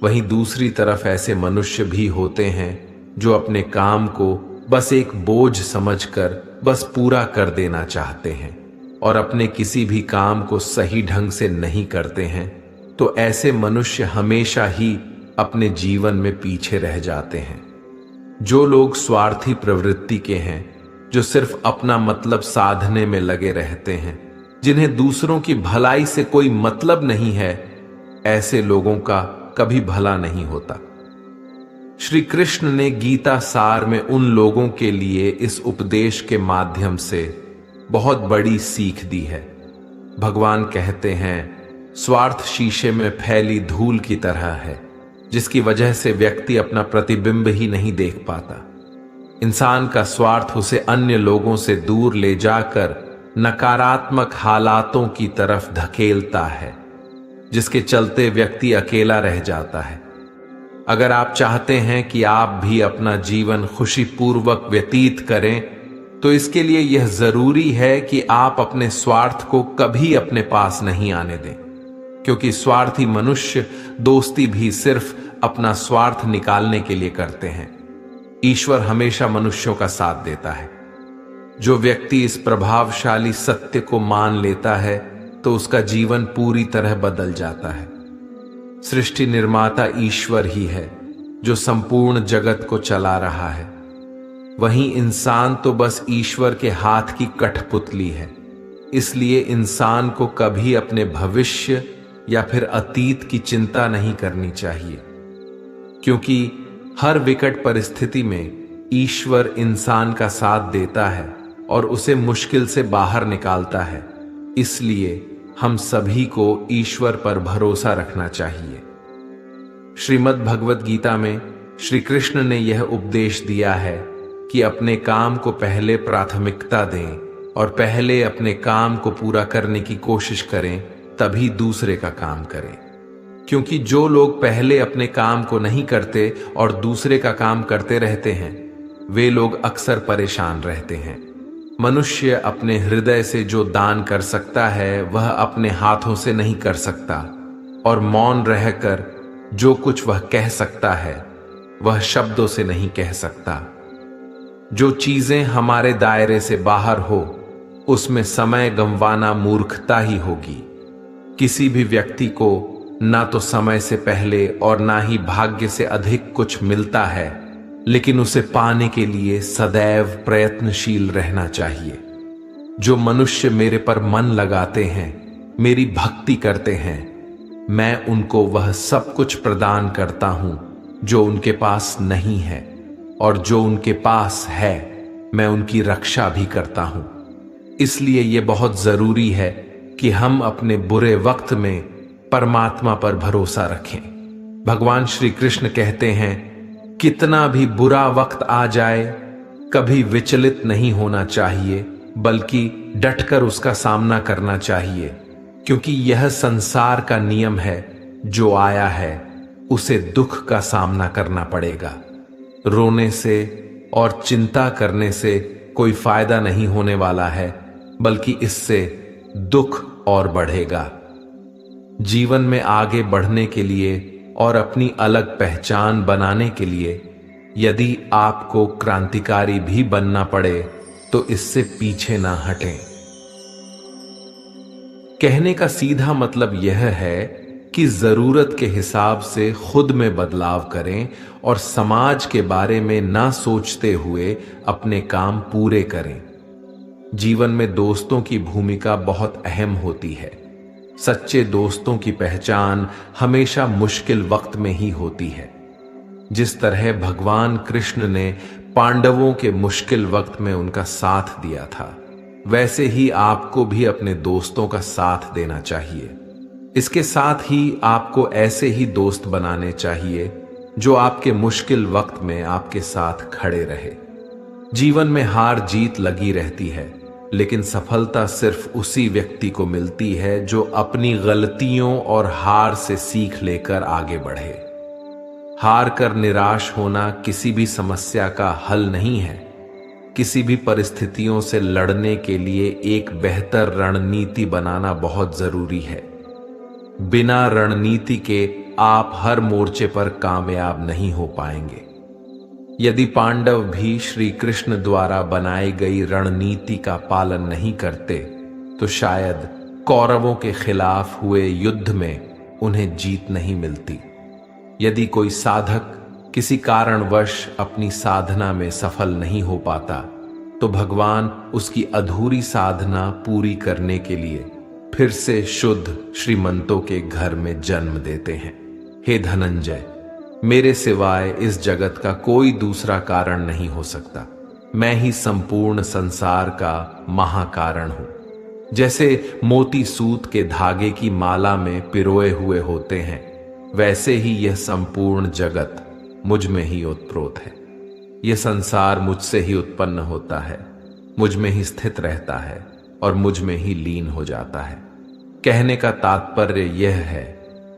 A: वहीं दूसरी तरफ ऐसे मनुष्य भी होते हैं जो अपने काम को बस एक बोझ समझकर बस पूरा कर देना चाहते हैं और अपने किसी भी काम को सही ढंग से नहीं करते हैं। तो ऐसे मनुष्य हमेशा ही अपने जीवन में पीछे रह जाते हैं। जो लोग स्वार्थी प्रवृत्ति के हैं, जो सिर्फ अपना मतलब साधने में लगे रहते हैं, जिन्हें दूसरों की भलाई से कोई मतलब नहीं है, ऐसे लोगों का कभी भला नहीं होता। श्री कृष्ण ने गीता सार में उन लोगों के लिए इस उपदेश के माध्यम से बहुत बड़ी सीख दी है। भगवान कहते हैं, स्वार्थ शीशे में फैली धूल की तरह है, जिसकी वजह से व्यक्ति अपना प्रतिबिंब ही नहीं देख पाता। इंसान का स्वार्थ उसे अन्य लोगों से दूर ले जाकर नकारात्मक हालातों की तरफ धकेलता है, जिसके चलते व्यक्ति अकेला रह जाता है। अगर आप चाहते हैं कि आप भी अपना जीवन खुशीपूर्वक व्यतीत करें, तो इसके लिए यह जरूरी है कि आप अपने स्वार्थ को कभी अपने पास नहीं आने दें, क्योंकि स्वार्थी मनुष्य दोस्ती भी सिर्फ अपना स्वार्थ निकालने के लिए करते हैं। ईश्वर हमेशा मनुष्यों का साथ देता है। जो व्यक्ति इस प्रभावशाली सत्य को मान लेता है, तो उसका जीवन पूरी तरह बदल जाता है। सृष्टि निर्माता ईश्वर ही है जो संपूर्ण जगत को चला रहा है। वहीं इंसान तो बस ईश्वर के हाथ की कठपुतली है। इसलिए इंसान को कभी अपने भविष्य या फिर अतीत की चिंता नहीं करनी चाहिए, क्योंकि हर विकट परिस्थिति में ईश्वर इंसान का साथ देता है और उसे मुश्किल से बाहर निकालता है। इसलिए हम सभी को ईश्वर पर भरोसा रखना चाहिए। श्रीमद् भगवत गीता में श्री कृष्ण ने यह उपदेश दिया है कि अपने काम को पहले प्राथमिकता दें और पहले अपने काम को पूरा करने की कोशिश करें, तभी दूसरे का काम करें। क्योंकि जो लोग पहले अपने काम को नहीं करते और दूसरे का काम करते रहते हैं, वे लोग अक्सर परेशान रहते हैं। मनुष्य अपने हृदय से जो दान कर सकता है, वह अपने हाथों से नहीं कर सकता, और मौन रहकर जो कुछ वह कह सकता है, वह शब्दों से नहीं कह सकता। जो चीजें हमारे दायरे से बाहर हो उसमें समय गंवाना मूर्खता ही होगी। किसी भी व्यक्ति को ना तो समय से पहले और ना ही भाग्य से अधिक कुछ मिलता है, लेकिन उसे पाने के लिए सदैव प्रयत्नशील रहना चाहिए। जो मनुष्य मेरे पर मन लगाते हैं, मेरी भक्ति करते हैं, मैं उनको वह सब कुछ प्रदान करता हूं जो उनके पास नहीं है, और जो उनके पास है मैं उनकी रक्षा भी करता हूं। इसलिए यह बहुत जरूरी है कि हम अपने बुरे वक्त में परमात्मा पर भरोसा रखें। भगवान श्री कृष्ण कहते हैं, कितना भी बुरा वक्त आ जाए कभी विचलित नहीं होना चाहिए, बल्कि डटकर उसका सामना करना चाहिए, क्योंकि यह संसार का नियम है। जो आया है उसे दुख का सामना करना पड़ेगा। रोने से और चिंता करने से कोई फायदा नहीं होने वाला है, बल्कि इससे दुख और बढ़ेगा। जीवन में आगे बढ़ने के लिए और अपनी अलग पहचान बनाने के लिए यदि आपको क्रांतिकारी भी बनना पड़े तो इससे पीछे ना हटें। कहने का सीधा मतलब यह है कि जरूरत के हिसाब से खुद में बदलाव करें और समाज के बारे में ना सोचते हुए अपने काम पूरे करें। जीवन में दोस्तों की भूमिका बहुत अहम होती है। सच्चे दोस्तों की पहचान हमेशा मुश्किल वक्त में ही होती है। जिस तरह भगवान कृष्ण ने पांडवों के मुश्किल वक्त में उनका साथ दिया था, वैसे ही आपको भी अपने दोस्तों का साथ देना चाहिए। इसके साथ ही आपको ऐसे ही दोस्त बनाने चाहिए जो आपके मुश्किल वक्त में आपके साथ खड़े रहे। जीवन में हार जीत लगी रहती है, लेकिन सफलता सिर्फ उसी व्यक्ति को मिलती है जो अपनी गलतियों और हार से सीख लेकर आगे बढ़े। हार कर निराश होना किसी भी समस्या का हल नहीं है। किसी भी परिस्थितियों से लड़ने के लिए एक बेहतर रणनीति बनाना बहुत जरूरी है। बिना रणनीति के आप हर मोर्चे पर कामयाब नहीं हो पाएंगे। यदि पांडव भी श्री कृष्ण द्वारा बनाई गई रणनीति का पालन नहीं करते तो शायद कौरवों के खिलाफ हुए युद्ध में उन्हें जीत नहीं मिलती। यदि कोई साधक किसी कारणवश अपनी साधना में सफल नहीं हो पाता तो भगवान उसकी अधूरी साधना पूरी करने के लिए फिर से शुद्ध श्रीमंतों के घर में जन्म देते हैं। हे धनंजय, मेरे सिवाय इस जगत का कोई दूसरा कारण नहीं हो सकता। मैं ही संपूर्ण संसार का महाकारण हूं। जैसे मोती सूत के धागे की माला में पिरोए हुए होते हैं, वैसे ही यह संपूर्ण जगत मुझ में ही ओतप्रोत है। यह संसार मुझसे ही उत्पन्न होता है, मुझ में ही स्थित रहता है और मुझ में ही लीन हो जाता है। कहने का तात्पर्य यह है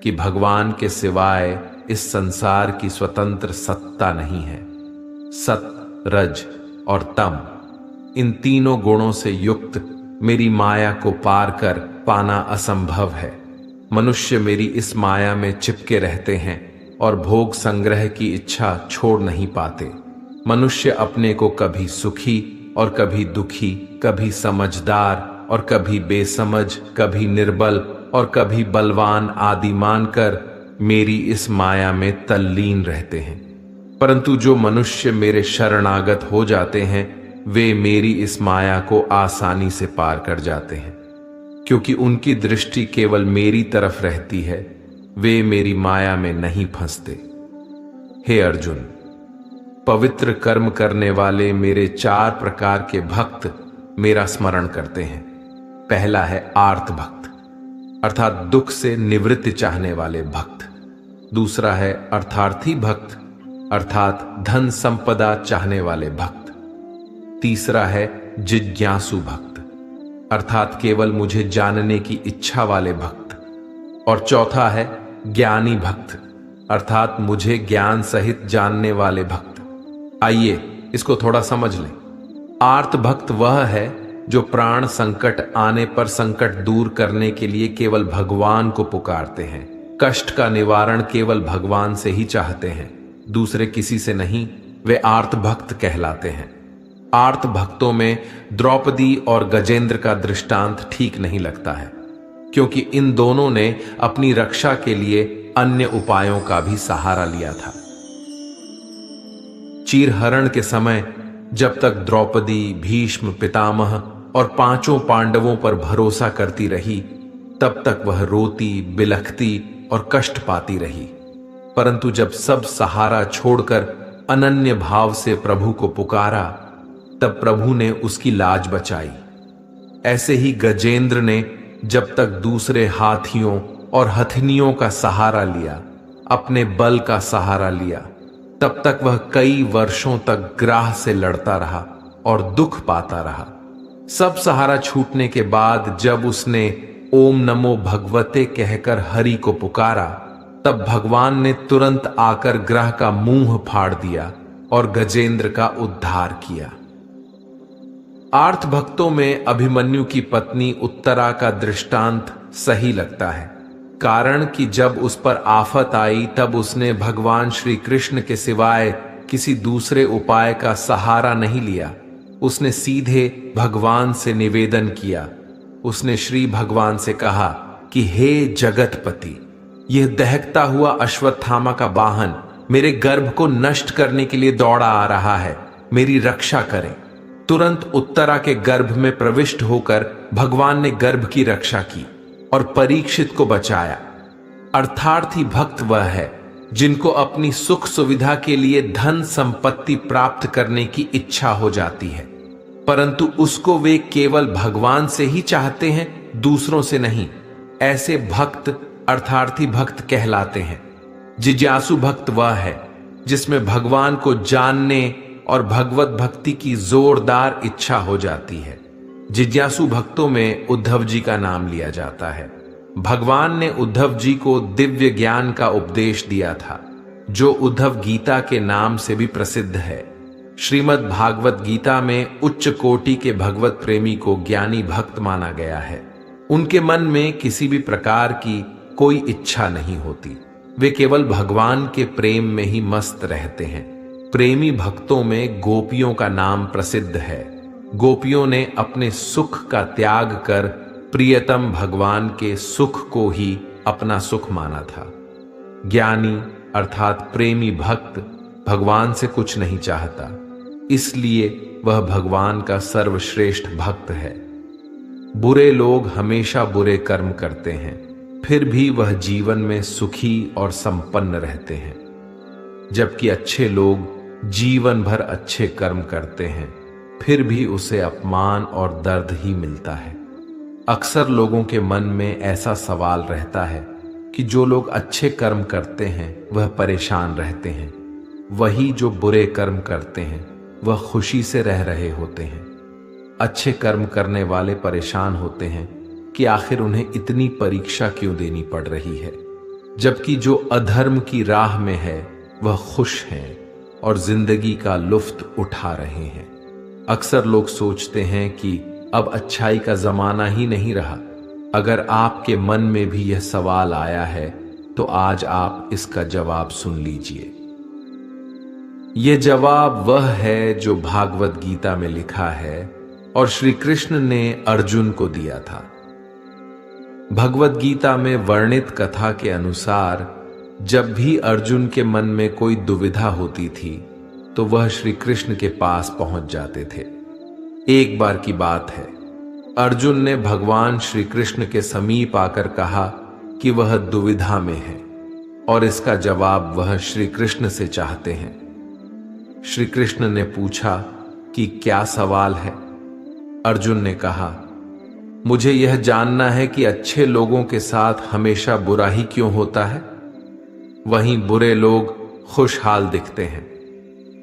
A: कि भगवान के सिवाय इस संसार की स्वतंत्र सत्ता नहीं है। सत, रज और तम, इन तीनों गुणों से युक्त मेरी माया को पार कर पाना असंभव है। मनुष्य मेरी इस माया में चिपके रहते हैं और भोग संग्रह की इच्छा छोड़ नहीं पाते। मनुष्य अपने को कभी सुखी और कभी दुखी, कभी समझदार और कभी बेसमझ, कभी निर्बल और कभी बलवान आदि मानकर मेरी इस माया में तल्लीन रहते हैं। परंतु जो मनुष्य मेरे शरणागत हो जाते हैं वे मेरी इस माया को आसानी से पार कर जाते हैं, क्योंकि उनकी दृष्टि केवल मेरी तरफ रहती है। वे मेरी माया में नहीं फंसते। हे अर्जुन, पवित्र कर्म करने वाले मेरे 4 प्रकार के भक्त मेरा स्मरण करते हैं। पहला है आर्त भक्त, अर्थात दुख से निवृत्ति चाहने वाले भक्त। दूसरा है अर्थार्थी भक्त, अर्थात धन संपदा चाहने वाले भक्त। तीसरा है जिज्ञासु भक्त, अर्थात केवल मुझे जानने की इच्छा वाले भक्त। और चौथा है ज्ञानी भक्त, अर्थात मुझे ज्ञान सहित जानने वाले भक्त। आइए इसको थोड़ा समझ लें। आर्त भक्त वह है जो प्राण संकट आने पर संकट दूर करने के लिए केवल भगवान को पुकारते हैं, कष्ट का निवारण केवल भगवान से ही चाहते हैं। दूसरे किसी से नहीं, वे आर्त भक्त कहलाते हैं। आर्त भक्तों में द्रौपदी और गजेंद्र का दृष्टांत ठीक नहीं लगता है, क्योंकि इन दोनों ने अपनी रक्षा के लिए अन्य उपायों का भी सहारा लिया था। चीरहरण के समय जब तक द्रौपदी, भीष्म, पितामह और पांचों पांडवों पर भरोसा करती रही, तब तक वह रोती, बिलखती और कष्ट पाती रही। परंतु जब सब सहारा छोड़कर अनन्य भाव से प्रभु को पुकारा, तब प्रभु ने उसकी लाज बचाई। ऐसे ही गजेंद्र ने जब तक दूसरे हाथियों और हथिनियों का सहारा लिया, अपने बल का सहारा लिया, तब तक वह कई वर्षों तक ग्राह से लड़ता रहा और दुख पाता रहा। सब सहारा छूटने के बाद जब उसने ओम नमो भगवते कहकर हरि को पुकारा, तब भगवान ने तुरंत आकर ग्रह का मुंह फाड़ दिया और गजेंद्र का उद्धार किया। आर्त भक्तों में अभिमन्यु की पत्नी उत्तरा का दृष्टांत सही लगता है, कारण कि जब उस पर आफत आई तब उसने भगवान श्री कृष्ण के सिवाय किसी दूसरे उपाय का सहारा नहीं लिया। उसने सीधे भगवान से निवेदन किया। उसने श्री भगवान से कहा कि हे जगतपति, यह दहकता हुआ अश्वत्थामा का वाहन मेरे गर्भ को नष्ट करने के लिए दौड़ा आ रहा है, मेरी रक्षा करें। तुरंत उत्तरा के गर्भ में प्रविष्ट होकर भगवान ने गर्भ की रक्षा की और परीक्षित को बचाया। अर्थार्थी भक्त वह है जिनको अपनी सुख सुविधा के लिए धन संपत्ति प्राप्त करने की इच्छा हो जाती है, परंतु उसको वे केवल भगवान से ही चाहते हैं, दूसरों से नहीं। ऐसे भक्त अर्थार्थी भक्त कहलाते हैं। जिज्ञासु भक्त वह है जिसमें भगवान को जानने और भगवत भक्ति की जोरदार इच्छा हो जाती है। जिज्ञासु भक्तों में उद्धव जी का नाम लिया जाता है। भगवान ने उद्धव जी को दिव्य ज्ञान का उपदेश दिया था, जो उद्धव गीता के नाम से भी प्रसिद्ध है। श्रीमद् भागवत गीता में उच्च कोटि के भगवत प्रेमी को ज्ञानी भक्त माना गया है। उनके मन में किसी भी प्रकार की कोई इच्छा नहीं होती, वे केवल भगवान के प्रेम में ही मस्त रहते हैं। प्रेमी भक्तों में गोपियों का नाम प्रसिद्ध है। गोपियों ने अपने सुख का त्याग कर प्रियतम भगवान के सुख को ही अपना सुख माना था। ज्ञानी अर्थात प्रेमी भक्त भगवान से कुछ नहीं चाहता, इसलिए वह भगवान का सर्वश्रेष्ठ भक्त है। बुरे लोग हमेशा बुरे कर्म करते हैं, फिर भी वह जीवन में सुखी और संपन्न रहते हैं, जबकि अच्छे लोग जीवन भर अच्छे कर्म करते हैं, फिर भी उसे अपमान और दर्द ही मिलता है। अक्सर लोगों के मन में ऐसा सवाल रहता है कि जो लोग अच्छे कर्म करते हैं वह परेशान रहते हैं, वही जो बुरे कर्म करते हैं वह खुशी से रह रहे होते हैं। अच्छे कर्म करने वाले परेशान होते हैं कि आखिर उन्हें इतनी परीक्षा क्यों देनी पड़ रही है, जबकि जो अधर्म की राह में है वह खुश हैं और जिंदगी का लुत्फ उठा रहे हैं। अक्सर लोग सोचते हैं कि अब अच्छाई का जमाना ही नहीं रहा। अगर आपके मन में भी यह सवाल आया है तो आज आप इसका जवाब सुन लीजिए। यह जवाब वह है जो भागवत गीता में लिखा है और श्री कृष्ण ने अर्जुन को दिया था। भगवत गीता में वर्णित कथा के अनुसार जब भी अर्जुन के मन में कोई दुविधा होती थी तो वह श्री कृष्ण के पास पहुंच जाते थे। एक बार की बात है, अर्जुन ने भगवान श्री कृष्ण के समीप आकर कहा कि वह दुविधा में है और इसका जवाब वह श्री कृष्ण से चाहते हैं। श्री कृष्ण ने पूछा कि क्या सवाल है? अर्जुन ने कहा, मुझे यह जानना है कि अच्छे लोगों के साथ हमेशा बुरा ही क्यों होता है, वहीं बुरे लोग खुशहाल दिखते हैं।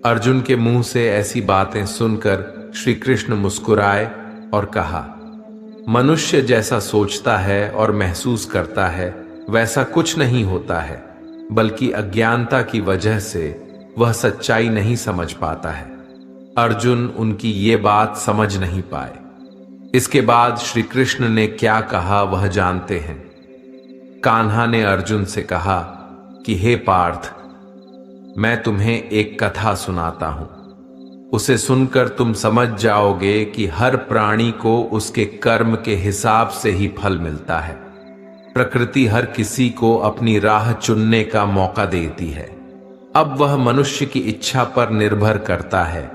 A: अर्जुन के मुंह से ऐसी बातें सुनकर श्री कृष्ण मुस्कुराए और कहा, मनुष्य जैसा सोचता है और महसूस करता है वैसा कुछ नहीं होता है, बल्कि अज्ञानता की वजह से वह सच्चाई नहीं समझ पाता है। अर्जुन उनकी ये बात समझ नहीं पाए। इसके बाद श्री कृष्ण ने क्या कहा वह जानते हैं। कान्हा ने अर्जुन से कहा कि हे पार्थ, मैं तुम्हें एक कथा सुनाता हूं। उसे सुनकर तुम समझ जाओगे कि हर प्राणी को उसके कर्म के हिसाब से ही फल मिलता है। प्रकृति हर किसी को अपनी राह चुनने का मौका देती है। अब वह मनुष्य की इच्छा पर निर्भर करता है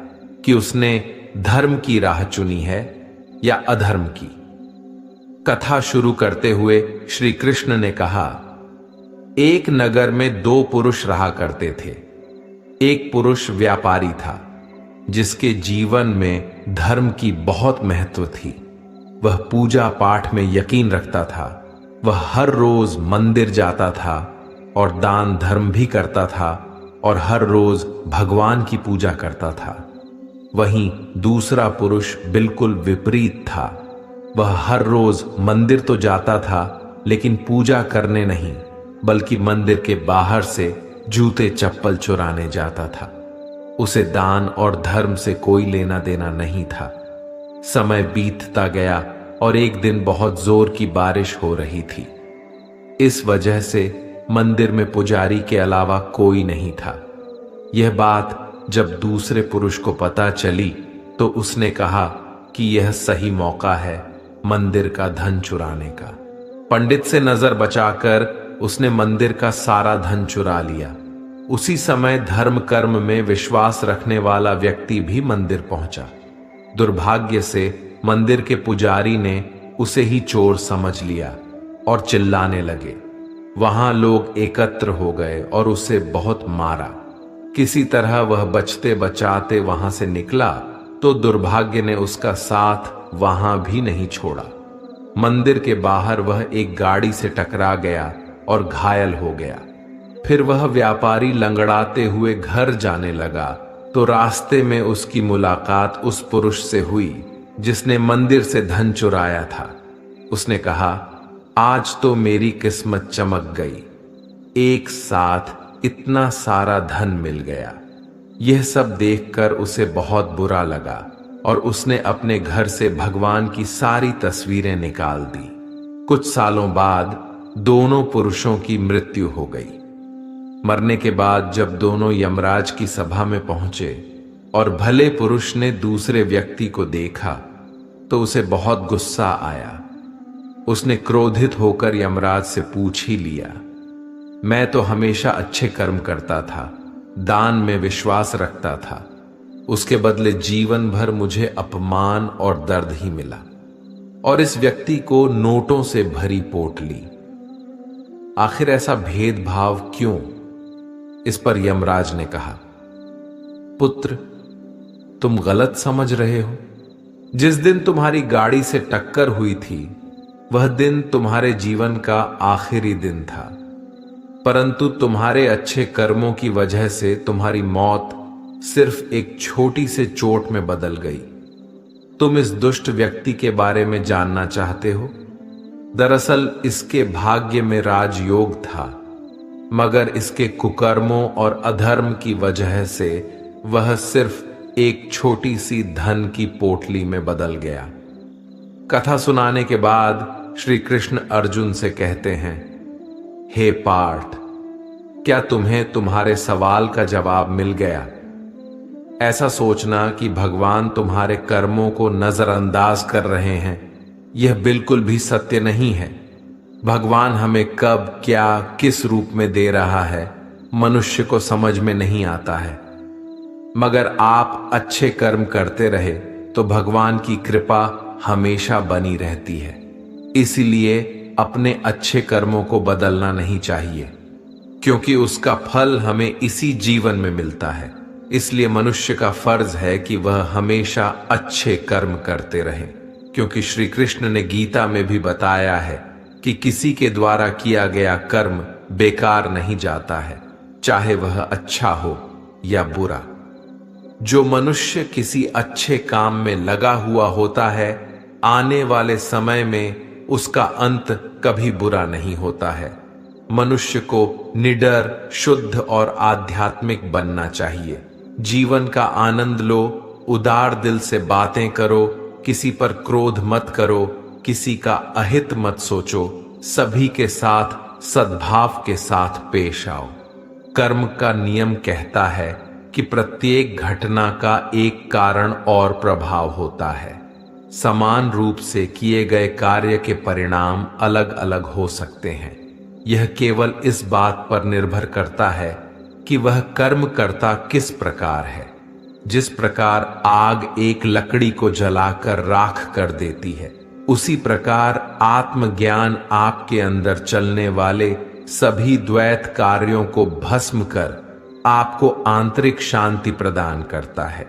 A: कि उसने धर्म की राह चुनी है या अधर्म की। कथा शुरू करते हुए श्री कृष्ण ने कहा, एक नगर में दो पुरुष रहा करते थे। एक पुरुष व्यापारी था जिसके जीवन में धर्म की बहुत महत्व थी। वह पूजा पाठ में यकीन रखता था। वह हर रोज मंदिर जाता था और दान धर्म भी करता था और हर रोज भगवान की पूजा करता था। वहीं दूसरा पुरुष बिल्कुल विपरीत था। वह हर रोज मंदिर तो जाता था लेकिन पूजा करने नहीं, बल्कि मंदिर के बाहर से जूते चप्पल चुराने जाता था। उसे दान और धर्म से कोई लेना देना नहीं था। समय बीतता गया और एक दिन बहुत जोर की बारिश हो रही थी। इस वजह से मंदिर में पुजारी के अलावा कोई नहीं था। यह बात जब दूसरे पुरुष को पता चली तो उसने कहा कि यह सही मौका है मंदिर का धन चुराने का। पंडित से नजर बचाकर उसने मंदिर का सारा धन चुरा लिया। उसी समय धर्म कर्म में विश्वास रखने वाला व्यक्ति भी मंदिर पहुंचा। दुर्भाग्य से मंदिर के पुजारी ने उसे ही चोर समझ लिया और चिल्लाने लगे। वहां लोग एकत्र हो गए और उसे बहुत मारा। किसी तरह वह बचते बचाते वहां से निकला तो दुर्भाग्य ने उसका साथ वहां भी नहीं छोड़ा। मंदिर के बाहर वह एक गाड़ी से टकरा गया और घायल हो गया। फिर वह व्यापारी लंगड़ाते हुए घर जाने लगा तो रास्ते में उसकी मुलाकात उस पुरुष से हुई जिसने मंदिर से धन चुराया था। उसने कहा, आज तो मेरी किस्मत चमक गई, एक साथ इतना सारा धन मिल गया। यह सब देखकर उसे बहुत बुरा लगा और उसने अपने घर से भगवान की सारी तस्वीरें निकाल दी। कुछ सालों बाद दोनों पुरुषों की मृत्यु हो गई। मरने के बाद जब दोनों यमराज की सभा में पहुंचे और भले पुरुष ने दूसरे व्यक्ति को देखा तो उसे बहुत गुस्सा आया। उसने क्रोधित होकर यमराज से पूछ ही लिया, मैं तो हमेशा अच्छे कर्म करता था, दान में विश्वास रखता था, उसके बदले जीवन भर मुझे अपमान और दर्द ही मिला और इस व्यक्ति को नोटों से भरी पोटली। आखिर ऐसा भेदभाव क्यों? इस पर यमराज ने कहा, पुत्र, तुम गलत समझ रहे हो। जिस दिन तुम्हारी गाड़ी से टक्कर हुई थी वह दिन तुम्हारे जीवन का आखिरी दिन था, परंतु तुम्हारे अच्छे कर्मों की वजह से तुम्हारी मौत सिर्फ एक छोटी से चोट में बदल गई। तुम इस दुष्ट व्यक्ति के बारे में जानना चाहते हो? दरअसल इसके भाग्य में राजयोग था, मगर इसके कुकर्मों और अधर्म की वजह से वह सिर्फ एक छोटी सी धन की पोटली में बदल गया। कथा सुनाने के बाद श्री कृष्ण अर्जुन से कहते हैं, हे पार्थ, क्या तुम्हें तुम्हारे सवाल का जवाब मिल गया? ऐसा सोचना कि भगवान तुम्हारे कर्मों को नजरअंदाज कर रहे हैं, यह बिल्कुल भी सत्य नहीं है। भगवान हमें कब क्या किस रूप में दे रहा है मनुष्य को समझ में नहीं आता है, मगर आप अच्छे कर्म करते रहे तो भगवान की कृपा हमेशा बनी रहती है। इसीलिए अपने अच्छे कर्मों को बदलना नहीं चाहिए, क्योंकि उसका फल हमें इसी जीवन में मिलता है। इसलिए मनुष्य का फर्ज है कि वह हमेशा अच्छे कर्म करते रहे, क्योंकि श्री कृष्ण ने गीता में भी बताया है कि किसी के द्वारा किया गया कर्म बेकार नहीं जाता है, चाहे वह अच्छा हो या बुरा। जो मनुष्य किसी अच्छे काम में लगा हुआ होता है, आने वाले समय में उसका अंत कभी बुरा नहीं होता है। मनुष्य को निडर, शुद्ध और आध्यात्मिक बनना चाहिए। जीवन का आनंद लो, उदार दिल से बातें करो, किसी पर क्रोध मत करो, किसी का अहित मत सोचो, सभी के साथ सद्भाव के साथ पेश आओ। कर्म का नियम कहता है कि प्रत्येक घटना का एक कारण और प्रभाव होता है। समान रूप से किए गए कार्य के परिणाम अलग अलग हो सकते हैं। यह केवल इस बात पर निर्भर करता है कि वह कर्म करता किस प्रकार है। जिस प्रकार आग एक लकड़ी को जलाकर राख कर देती है, उसी प्रकार आत्मज्ञान आपके अंदर चलने वाले सभी द्वैत कार्यों को भस्म कर आपको आंतरिक शांति प्रदान करता है।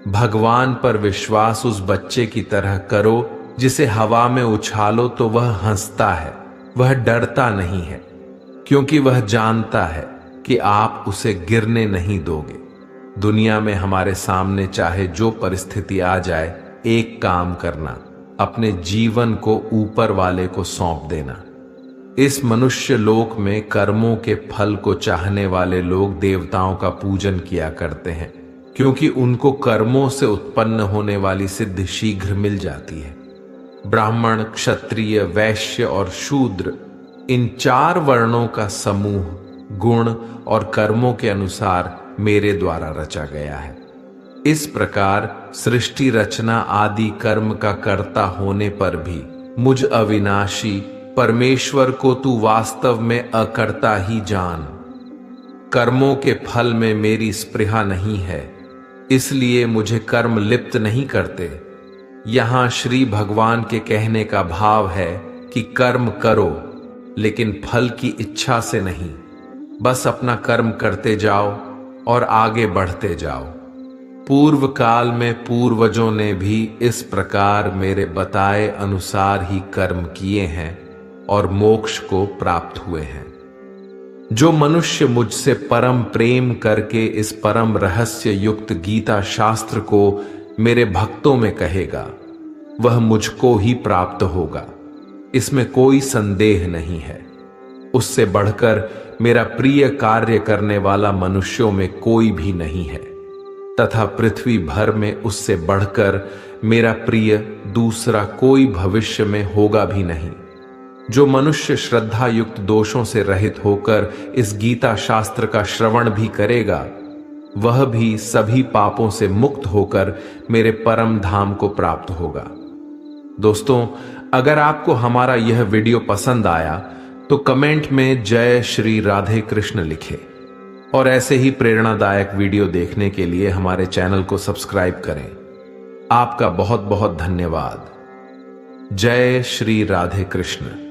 A: भगवान पर विश्वास उस बच्चे की तरह करो जिसे हवा में उछालो तो वह हंसता है, वह डरता नहीं है, क्योंकि वह जानता है कि आप उसे गिरने नहीं दोगे। दुनिया में हमारे सामने चाहे जो परिस्थिति आ जाए, एक काम करना, अपने जीवन को ऊपर वाले को सौंप देना। इस मनुष्य लोक में कर्मों के फल को चाहने वाले लोग देवताओं का पूजन किया करते हैं, क्योंकि उनको कर्मों से उत्पन्न होने वाली सिद्धि शीघ्र मिल जाती है। ब्राह्मण, क्षत्रिय, वैश्य और शूद्र, इन 4 वर्णों का समूह गुण और कर्मों के अनुसार मेरे द्वारा रचा गया है। इस प्रकार सृष्टि रचना आदि कर्म का कर्ता होने पर भी मुझ अविनाशी परमेश्वर को तू वास्तव में अकर्ता ही जान। कर्मों के फल में मेरी स्पृहा नहीं है, इसलिए मुझे कर्म लिप्त नहीं करते। यहां श्री भगवान के कहने का भाव है कि कर्म करो, लेकिन फल की इच्छा से नहीं, बस अपना कर्म करते जाओ और आगे बढ़ते जाओ। पूर्व काल में पूर्वजों ने भी इस प्रकार मेरे बताए अनुसार ही कर्म किए हैं और मोक्ष को प्राप्त हुए हैं। जो मनुष्य मुझसे परम प्रेम करके इस परम रहस्य युक्त गीता शास्त्र को मेरे भक्तों में कहेगा, वह मुझको ही प्राप्त होगा, इसमें कोई संदेह नहीं है। उससे बढ़कर मेरा प्रिय कार्य करने वाला मनुष्यों में कोई भी नहीं है, तथा पृथ्वी भर में उससे बढ़कर मेरा प्रिय दूसरा कोई भविष्य में होगा भी नहीं। जो मनुष्य श्रद्धा युक्त दोषों से रहित होकर इस गीता शास्त्र का श्रवण भी करेगा, वह भी सभी पापों से मुक्त होकर मेरे परम धाम को प्राप्त होगा। दोस्तों, अगर आपको हमारा यह वीडियो पसंद आया तो कमेंट में जय श्री राधे कृष्ण लिखें और ऐसे ही प्रेरणादायक वीडियो देखने के लिए हमारे चैनल को सब्सक्राइब करें। आपका बहुत बहुत धन्यवाद। जय श्री राधे कृष्ण।